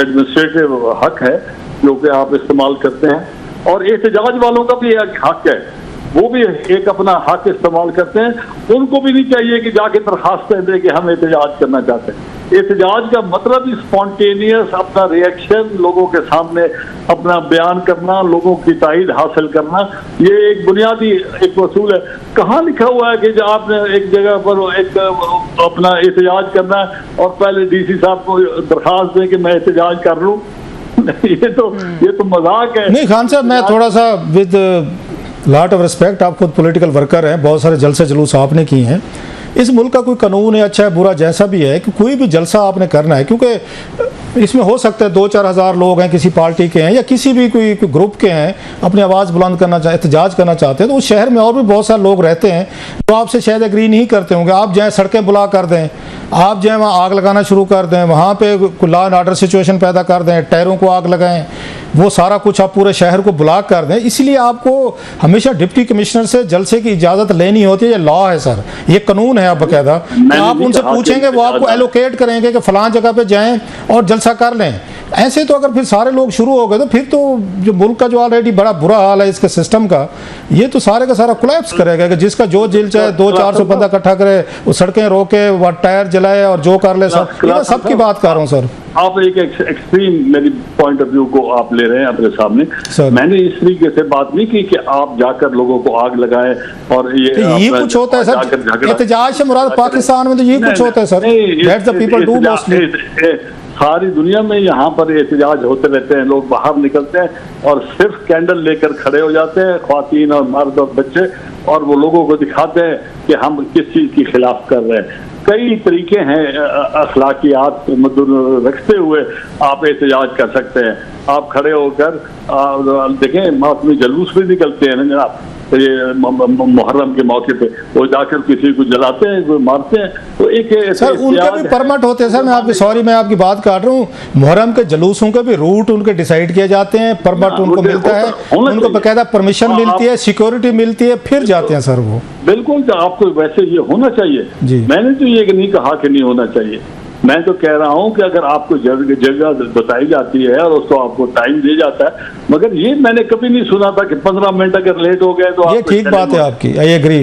एडमिनिस्ट्रेटिव हक है जो कि आप इस्तेमाल करते हैं। और एहतजाज वालों का भी एक हक है वो भी एक अपना हक इस्तेमाल करते हैं। उनको भी नहीं चाहिए कि जाके दरखास्तें दें कि हम एहतजाज करना चाहते हैं। एहतजाज का मतलब ही स्पॉन्टेनियस अपना रिएक्शन, लोगों के सामने अपना बयान करना, लोगों की ताईद हासिल करना, ये एक बुनियादी एक वसूल है। कहाँ लिखा हुआ है कि जो आपने एक जगह पर एक अपना एहतजाज करना है और पहले डीसी साहब को दरखास्त दें कि मैं एहतजाज कर लूँ? ये तो मजाक है। नहीं खान साहब, मैं थोड़ा सा विद लॉट ऑफ रिस्पेक्ट, आप खुद पॉलिटिकल वर्कर हैं, बहुत सारे जलसे जुलूस आपने किए हैं। इस मुल्क का कोई कानून है, अच्छा है बुरा जैसा भी है, कि कोई भी जलसा आपने करना है, क्योंकि इसमें हो सकता है 2-4 हज़ार लोग हैं, किसी पार्टी के हैं या किसी भी कोई ग्रुप के हैं, अपनी आवाज़ बुलंद करना एहतजाज करना चाहते हैं, तो उस शहर में और भी बहुत सारे लोग रहते हैं जो आपसे शायद एग्री नहीं करते होंगे। आप जाएँ सड़कें बुला कर दें, आप जाएँ वहाँ आग लगाना शुरू कर दें, वहाँ पे लॉ एंड ऑर्डर सिचुएशन पैदा कर दें, टायरों को आग लगाएं, वो सारा कुछ आप पूरे शहर को ब्लॉक कर दें। इसलिए आपको हमेशा डिप्टी कमिश्नर से जलसे की इजाज़त लेनी होती है। ये लॉ है सर, ये कानून है आप बकायदा। आप उनसे पूछेंगे, वो आपको एलोकेट करेंगे कि फलां जगह पे जाएं और जलसा कर लें। ऐसे तो अगर फिर सारे लोग शुरू हो गए तो फिर तो जो मुल्क का जो ऑलरेडी बड़ा बुरा हाल है इसके सिस्टम का, ये तो सारे का सारा कोलैप्स करेगा कि जिसका जो दिल चाहे 200-400 बंदा इकट्ठा करे, वो सड़कें रोके, वो टायर जलाए और जो कर ले सब। ये सबकी बात कर रहा हूँ सर। आप एक एक्सट्रीम मेरी पॉइंट ऑफ व्यू को आप ले रहे हैं अपने सामने। मैंने इस तरीके से बात नहीं की कि आप जाकर लोगों को आग लगाएं और ये कुछ होता है सर। एहतजाज से मुराद पाकिस्तान में तो ये कुछ होता है sir. That's the people do mostly. सारी दुनिया में यहाँ पर एहतजाज होते रहते हैं, लोग बाहर निकलते हैं और सिर्फ कैंडल लेकर खड़े हो जाते हैं, ख्वातीन और मर्द और बच्चे, और वो लोगों को दिखाते हैं कि हम किस चीज़ के खिलाफ कर रहे हैं। कई तरीके हैं अखलाकियात को मद्देनजर रखते हुए आप एहतजाज कर सकते हैं। आप खड़े होकर देखें, मातमी जुलूस भी निकलते हैं ना जनाब, ये मुहर्रम के मौके पे वो जाकर किसी को जलाते हैं, कोई मारते हैं, तो एक सर उनके भी परमिट होते हैं सर। मैं आपकी बात काट रहा हूँ। मुहर्रम के जुलूसों के भी रूट उनके डिसाइड किए जाते हैं, परमिट उनको मिलता है, उनको बाकायदा परमिशन मिलती है, सिक्योरिटी मिलती है, फिर जाते हैं सर वो। बिल्कुल, तो आपको वैसे ये होना चाहिए। मैंने तो ये नहीं कहा कि नहीं होना चाहिए, मैं तो कह रहा हूं कि अगर आपको जगह बताई जाती है और उसको आपको टाइम दिया जाता है, मगर ये मैंने कभी नहीं सुना था कि 15 मिनट अगर लेट हो गए तो ये ठीक बात है आपकी, आई एग्री।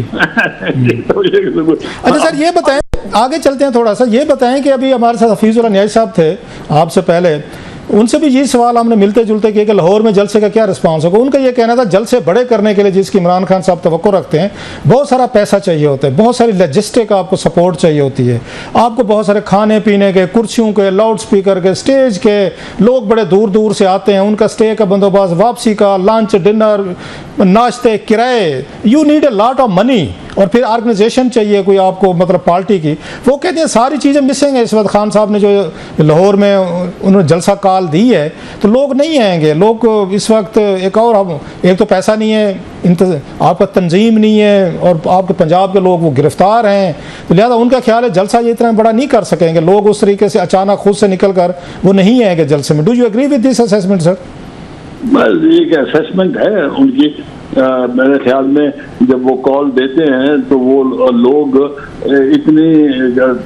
अच्छा सर, ये बताएं, आगे चलते हैं थोड़ा सा, ये बताएं कि अभी हमारे साथ हफीजुल्लाह न्याज़ साहब थे आपसे पहले, उनसे भी ये सवाल हमने मिलते जुलते किए कि लाहौर में जलसे का क्या रिस्पांस होगा। उनका ये कहना था जलसे बड़े करने के लिए जिसकी इमरान खान साहब तवक्को रखते हैं, बहुत सारा पैसा चाहिए होता है, बहुत सारी लॉजिस्टिक आपको सपोर्ट चाहिए होती है, आपको बहुत सारे खाने पीने के, कुर्सियों के, लाउड स्पीकर के, स्टेज के, लोग बड़े दूर दूर से आते हैं, उनका स्टे का बंदोबस्त, वापसी का, लंच डिनर, नाश्ते, किराए, you need a lot of money, और फिर ऑर्गेनाइजेशन चाहिए कोई आपको, मतलब पार्टी की। वो कहते हैं सारी चीज़ें मिसिंग है इस वक्त। खान साहब ने जो लाहौर में उन्होंने जलसा काल दी है तो लोग नहीं आएंगे। लोग इस वक्त एक तो पैसा नहीं है, आपका तंजीम नहीं है, और आपके पंजाब के लोग वो गिरफ्तार हैं, तो लिहाजा उनका ख्याल है जलसा ये इतना बड़ा नहीं कर सकेंगे लोग उस तरीके से अचानक खुद से निकल कर वो नहीं आएंगे जलसे में। Do you agree with this assessment sir? बस एक असेसमेंट है उनकी। मेरे ख्याल में जब वो कॉल देते हैं तो वो लोग इतनी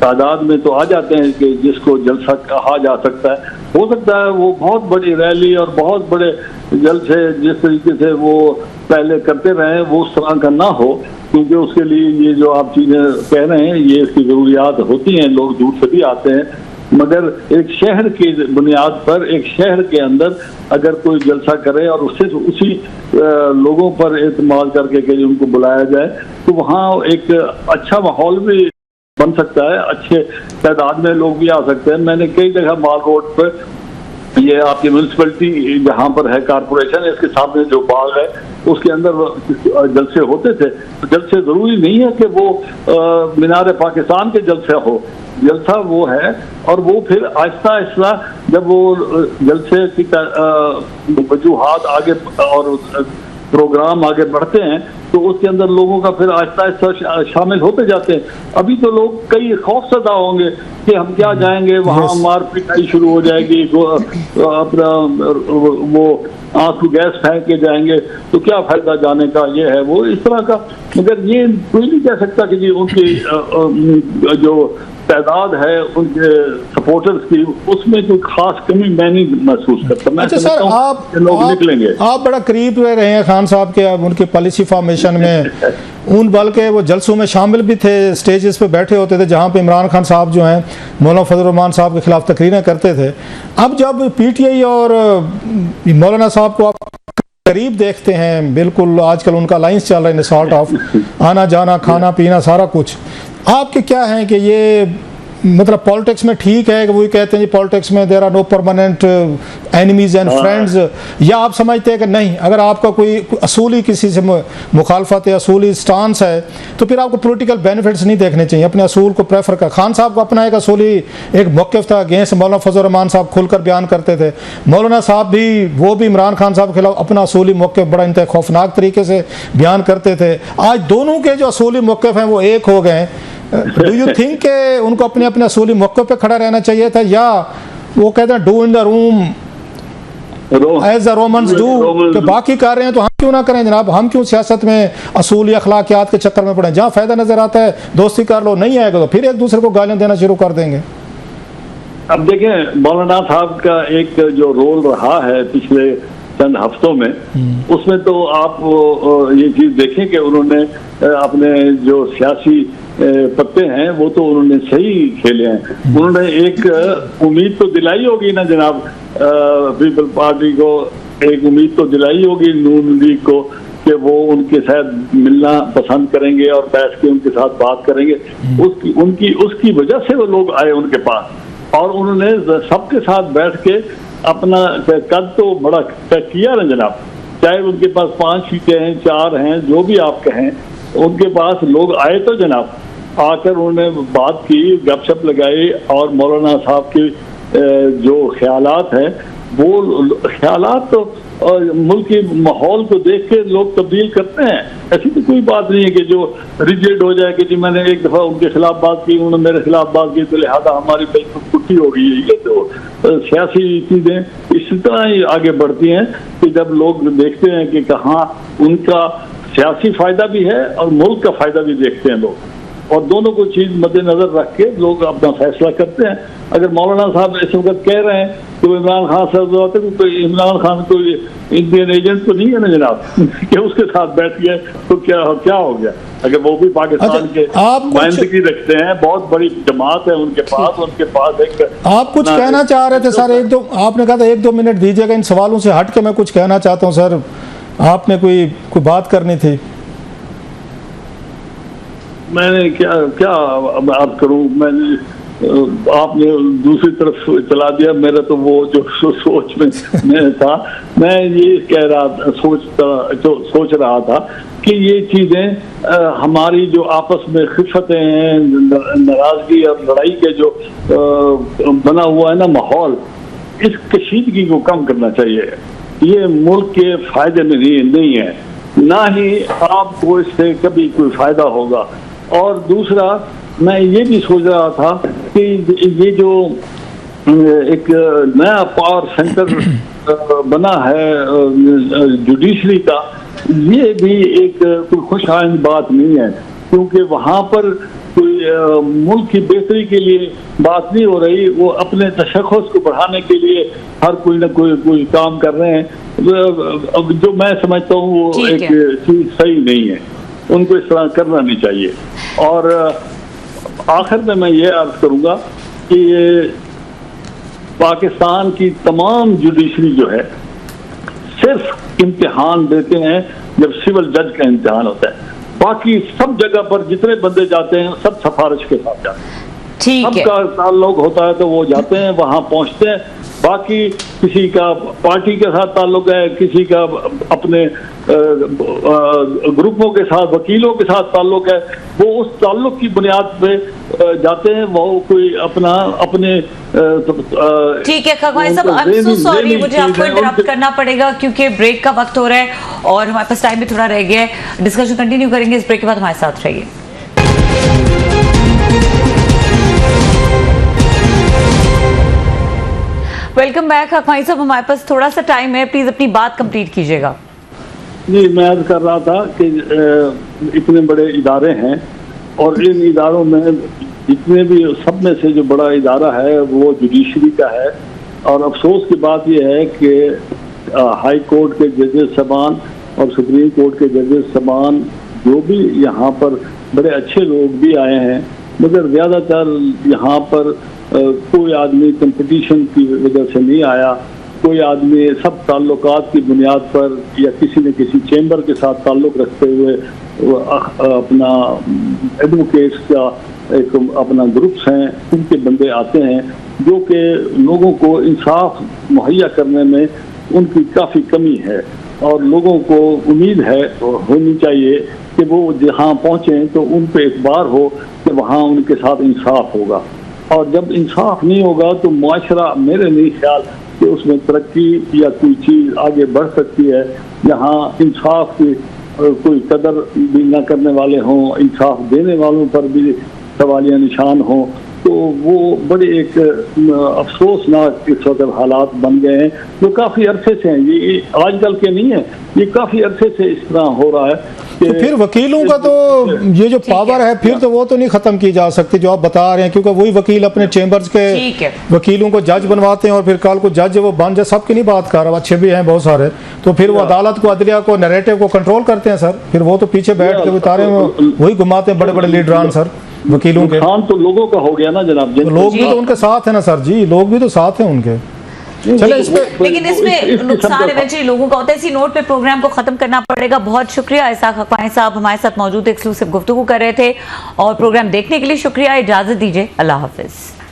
तादाद में तो आ जाते हैं कि जिसको जलसा कहा जा सकता है। हो सकता है वो बहुत बड़ी रैली और बहुत बड़े जलसे जिस तरीके से वो पहले करते रहे वो उस तरह का ना हो, क्योंकि उसके लिए ये जो आप चीज़ें कह रहे हैं ये इसकी ज़रूरियात होती हैं, लोग दूर से भी आते हैं। मगर एक शहर की बुनियाद पर, एक शहर के अंदर अगर कोई जलसा करे और उससे उसी लोगों पर एतमाद करके कि उनको बुलाया जाए, तो वहाँ एक अच्छा माहौल भी बन सकता है, अच्छे तादाद में लोग भी आ सकते हैं। मैंने कई जगह माल रोड पर, ये आपकी म्यूनसिपलिटी जहाँ पर है, कारपोरेशन है, इसके सामने जो बाग है उसके अंदर जलसे होते थे। जलसे ज़रूरी नहीं है कि वो मीनार पाकिस्तान के जलसे हो, जलसा वो है, और वो फिर आहिस्ता आहिस्ता जब वो जलसे की वजूहात आगे और प्रोग्राम आगे बढ़ते हैं तो उसके अंदर लोगों का फिर आहिस्ता आहिस्ता शामिल होते जाते हैं। अभी तो लोग कई खौफजदा होंगे कि हम क्या जाएंगे वहाँ, मार पिटाई शुरू हो जाएगी, अपना वो आंख को गैस फेंक के जाएंगे, तो क्या फायदा जाने का, ये है वो इस तरह का। मगर ये कोई नहीं कह सकता कि जी उनकी जो तादाद है उनके सपोर्टर्स की, उसमें कोई खास कमी मैं नहीं महसूस करता। मैं अच्छा सर, लोग निकलेंगे। आप बड़ा करीब रहे हैं खान साहब के, अब उनके पॉलिसी फॉर्मेशन में उन बल्कि वो जलसों में शामिल भी थे, स्टेजेस पे बैठे होते थे जहाँ पे इमरान खान साहब जो हैं मौलाना फजल रहमान साहब के खिलाफ तकरीरें करते थे। अब जब पीटीआई और मौलाना साहब को आप करीब देखते हैं, बिल्कुल आजकल उनका लाइंस चल रहा है, सॉर्ट ऑफ आना जाना खाना पीना सारा कुछ, आपके क्या है कि ये मतलब पॉलिटिक्स में ठीक है कि वही कहते हैं जी पॉलिटिक्स में there are no permanent enemies and friends, या आप समझते हैं कि नहीं, अगर आपका कोई असूली किसी से मुखालफत है, असूली स्टांस है, तो फिर आपको पॉलिटिकल बेनिफिट्स नहीं देखने चाहिए, अपने असूल को प्रेफर कर। खान साहब को अपना एक असूली एक मौक़िफ़ था, अगेंस्ट मौलाना फजल रहमान साहब खुलकर बयान करते थे। मौलाना साहब भी वो भी इमरान खान साहब के खिलाफ अपना असूली मौक़िफ़ बड़ा इंतहा खौफनाक तरीके से बयान करते थे। आज दोनों के जो असूली मौक़िफ़ हैं वो एक हो गए। डू यू थिंक के उनको अपने अपने असूली मौके पे खड़ा रहना चाहिए था, या वो कहते हैं do in the room as the Romans do, कि बाकी कर रहे हैं तो हम क्यों ना करें जनाब, हम क्यों सियासत में असूली अखलाकियात के चक्कर में पड़े, जहाँ फ़ायदा नज़र आता है दोस्ती कर लो, नहीं आएगा तो फिर एक दूसरे को गालियाँ देना शुरू कर देंगे। अब देखें, मौलाना साहब का एक जो रोल रहा है पिछले चंद हफ्तों में, उसमें तो आप ये चीज़ देखें कि उन्होंने अपने जो सियासी पत्ते हैं वो तो उन्होंने सही खेले हैं। उन्होंने एक उम्मीद तो दिलाई होगी ना जनाब पीपल पार्टी को, एक उम्मीद तो दिलाई होगी नून लीग को कि वो उनके साथ मिलना पसंद करेंगे और बैठ के उनके साथ बात करेंगे। उसकी वजह से वो लोग आए उनके पास, और उन्होंने सबके साथ बैठ के अपना कद तो बड़ा किया ना जनाब, चाहे उनके पास 5 सीटें हैं 4 हैं जो भी आप कहें, उनके पास लोग आए तो जनाब, आकर उन्होंने बात की, गपशप लगाई, और मौलाना साहब के जो ख्यालात हैं वो ख्यालात तो मुल्क के माहौल को देख के लोग तब्दील करते हैं। ऐसी तो कोई बात नहीं है कि जो रिजिड हो जाए कि जी मैंने एक दफ़ा उनके खिलाफ बात की, उन्होंने मेरे खिलाफ बात की तो लिहाजा हमारी बिल्कुल छुट्टी हो गई है। ये तो सियासी चीज़ें इसी तरह ही आगे बढ़ती हैं कि जब लोग देखते हैं कि कहाँ उनका सियासी फ़ायदा भी है और मुल्क का फ़ायदा भी देखते हैं लोग, और दोनों को चीज़ मद्देनजर रख के लोग अपना फैसला करते हैं। अगर मौलाना साहब इस वक्त कह रहे हैं कि इमरान खान साहब, तो इमरान खान कोई इंडियन एजेंट तो नहीं है ना जनाब कि उसके साथ बैठ गए तो क्या हो गया। अगर वो भी पाकिस्तान के नुमाइंदगी रखते हैं, बहुत बड़ी जमात है उनके पास एक। आप कुछ कहना चाह रहे थे सर, एक दो आपने कहा था 1-2 मिनट दीजिएगा, इन सवालों से हट के मैं कुछ कहना चाहता हूँ सर, आपने कोई बात करनी थी। मैंने क्या बात करूं, मैंने आपने दूसरी तरफ चला दिया मेरा, तो वो जो सोच में था, मैं ये कह रहा था, सोच रहा था कि ये चीज़ें हमारी जो आपस में खिफतें हैं, नाराजगी और लड़ाई के जो बना हुआ है ना माहौल, इस कशीदगी को कम करना चाहिए। ये मुल्क के फायदे में नहीं है, ना ही आपको इससे कभी कोई फायदा होगा। और दूसरा, मैं ये भी सोच रहा था कि ये जो एक नया पावर सेंटर बना है जुडिशरी का, ये भी एक कोई खुशहाल बात नहीं है, क्योंकि वहाँ पर कोई मुल्क की बेहतरी के लिए बात नहीं हो रही, वो अपने तशख़्ख़ुस को बढ़ाने के लिए हर कोई ना कोई काम कर रहे हैं। अब जो मैं समझता हूँ वो एक चीज़ सही नहीं है, उनको इस तरह करना नहीं चाहिए। और आखिर में मैं ये अर्ज करूँगा कि पाकिस्तान की तमाम जुडिशरी जो है सिर्फ इम्तिहान देते हैं जब सिविल जज का इम्तिहान होता है, बाकी सब जगह पर जितने बंदे जाते हैं सब सिफारिश के साथ जाते हैं, सबका ताल्लुक होता है तो वो जाते हैं, वहाँ पहुँचते हैं। बाकी किसी का पार्टी के साथ ताल्लुक है, किसी का अपने ग्रुपों के साथ, वकीलों के साथ ताल्लुक है, वो उस ताल्लुक की बुनियाद पे जाते हैं, वो कोई अपने ठीक है खगवाई साहब, आई एम सो सॉरी, मुझे आपको इंटरप्ट करना पड़ेगा क्योंकि ब्रेक का वक्त हो रहा है और हमारे पास टाइम भी थोड़ा रह गया है। डिस्कशन कंटिन्यू करेंगे इस ब्रेक के बाद, हमारे साथ रहिए। वेलकम बैक खगवाई साहब, हमारे पास थोड़ा सा टाइम है, प्लीज अपनी बात कंप्लीट कीजिएगा। जी, मैं अर्ज कर रहा था कि इतने बड़े इदारे हैं और इन इदारों में जितने भी सब में से जो बड़ा इदारा है वो जुडिशरी का है। और अफसोस की बात यह है कि हाई कोर्ट के जजेस साहबान और सुप्रीम कोर्ट के जजेस साहबान जो भी यहाँ पर बड़े अच्छे लोग भी आए हैं, मगर ज़्यादातर यहाँ पर कोई आदमी कंपटीशन की वजह से नहीं आया। कोई आदमी सब ताल्लुकात की बुनियाद पर या किसी न किसी चैम्बर के साथ ताल्लुक़ रखते हुए अपना एडवोकेट्स का एक अपना ग्रुप्स हैं, उनके बंदे आते हैं जो कि लोगों को इंसाफ मुहैया करने में उनकी काफ़ी कमी है। और लोगों को उम्मीद है होनी चाहिए कि वो जहाँ पहुँचें तो उन पर एतबार हो कि वहाँ उनके साथ इंसाफ होगा। और जब इंसाफ नहीं होगा तो मुआशरा, मेरे नहीं ख्याल कि उसमें तरक्की या कोई चीज़ आगे बढ़ सकती है। यहाँ इंसाफ की कोई कदर भी न करने वाले हों, इंसाफ देने वालों पर भी सवालिया निशान हों, तो वो बड़े एक अफसोसनाक इस वक्त हालात बन गए हैं जो काफ़ी अरसे से हैं। ये आजकल के नहीं है, ये काफ़ी अरसे से इस तरह हो रहा है। तो फिर वकीलों का तो ये जो पावर है फिर तो वो तो नहीं खत्म की जा सकती जो आप बता रहे हैं, क्योंकि वही वकील अपने चेंबर्स के वकीलों को जज बनवाते हैं और फिर कल को जज वो बन जाए। सबकी नहीं बात कर रहा, अच्छे भी हैं बहुत सारे, तो फिर वो अदालत को, अदलिया को, नैरेटिव को कंट्रोल करते हैं सर। फिर वो तो पीछे बैठ के उतारे वही घुमाते हैं बड़े बड़े लीडरान सर वकीलों के। नुकसान तो लोगों का हो गया ना जनाब, लोग भी तो उनके साथ है ना सर जी, लोग भी तो साथ हैं उनके। चले लेकिन इसमें नुकसान इवेंचुअली लोगों का होता है। इसी नोट पे प्रोग्राम को खत्म करना पड़ेगा। बहुत शुक्रिया, इसाक हक़ानी साहब हमारे साथ मौजूद एक्सक्लूसिव गुफ्तगू कर रहे थे और प्रोग्राम देखने के लिए शुक्रिया। इजाजत दीजिए, अल्लाह हाफिज।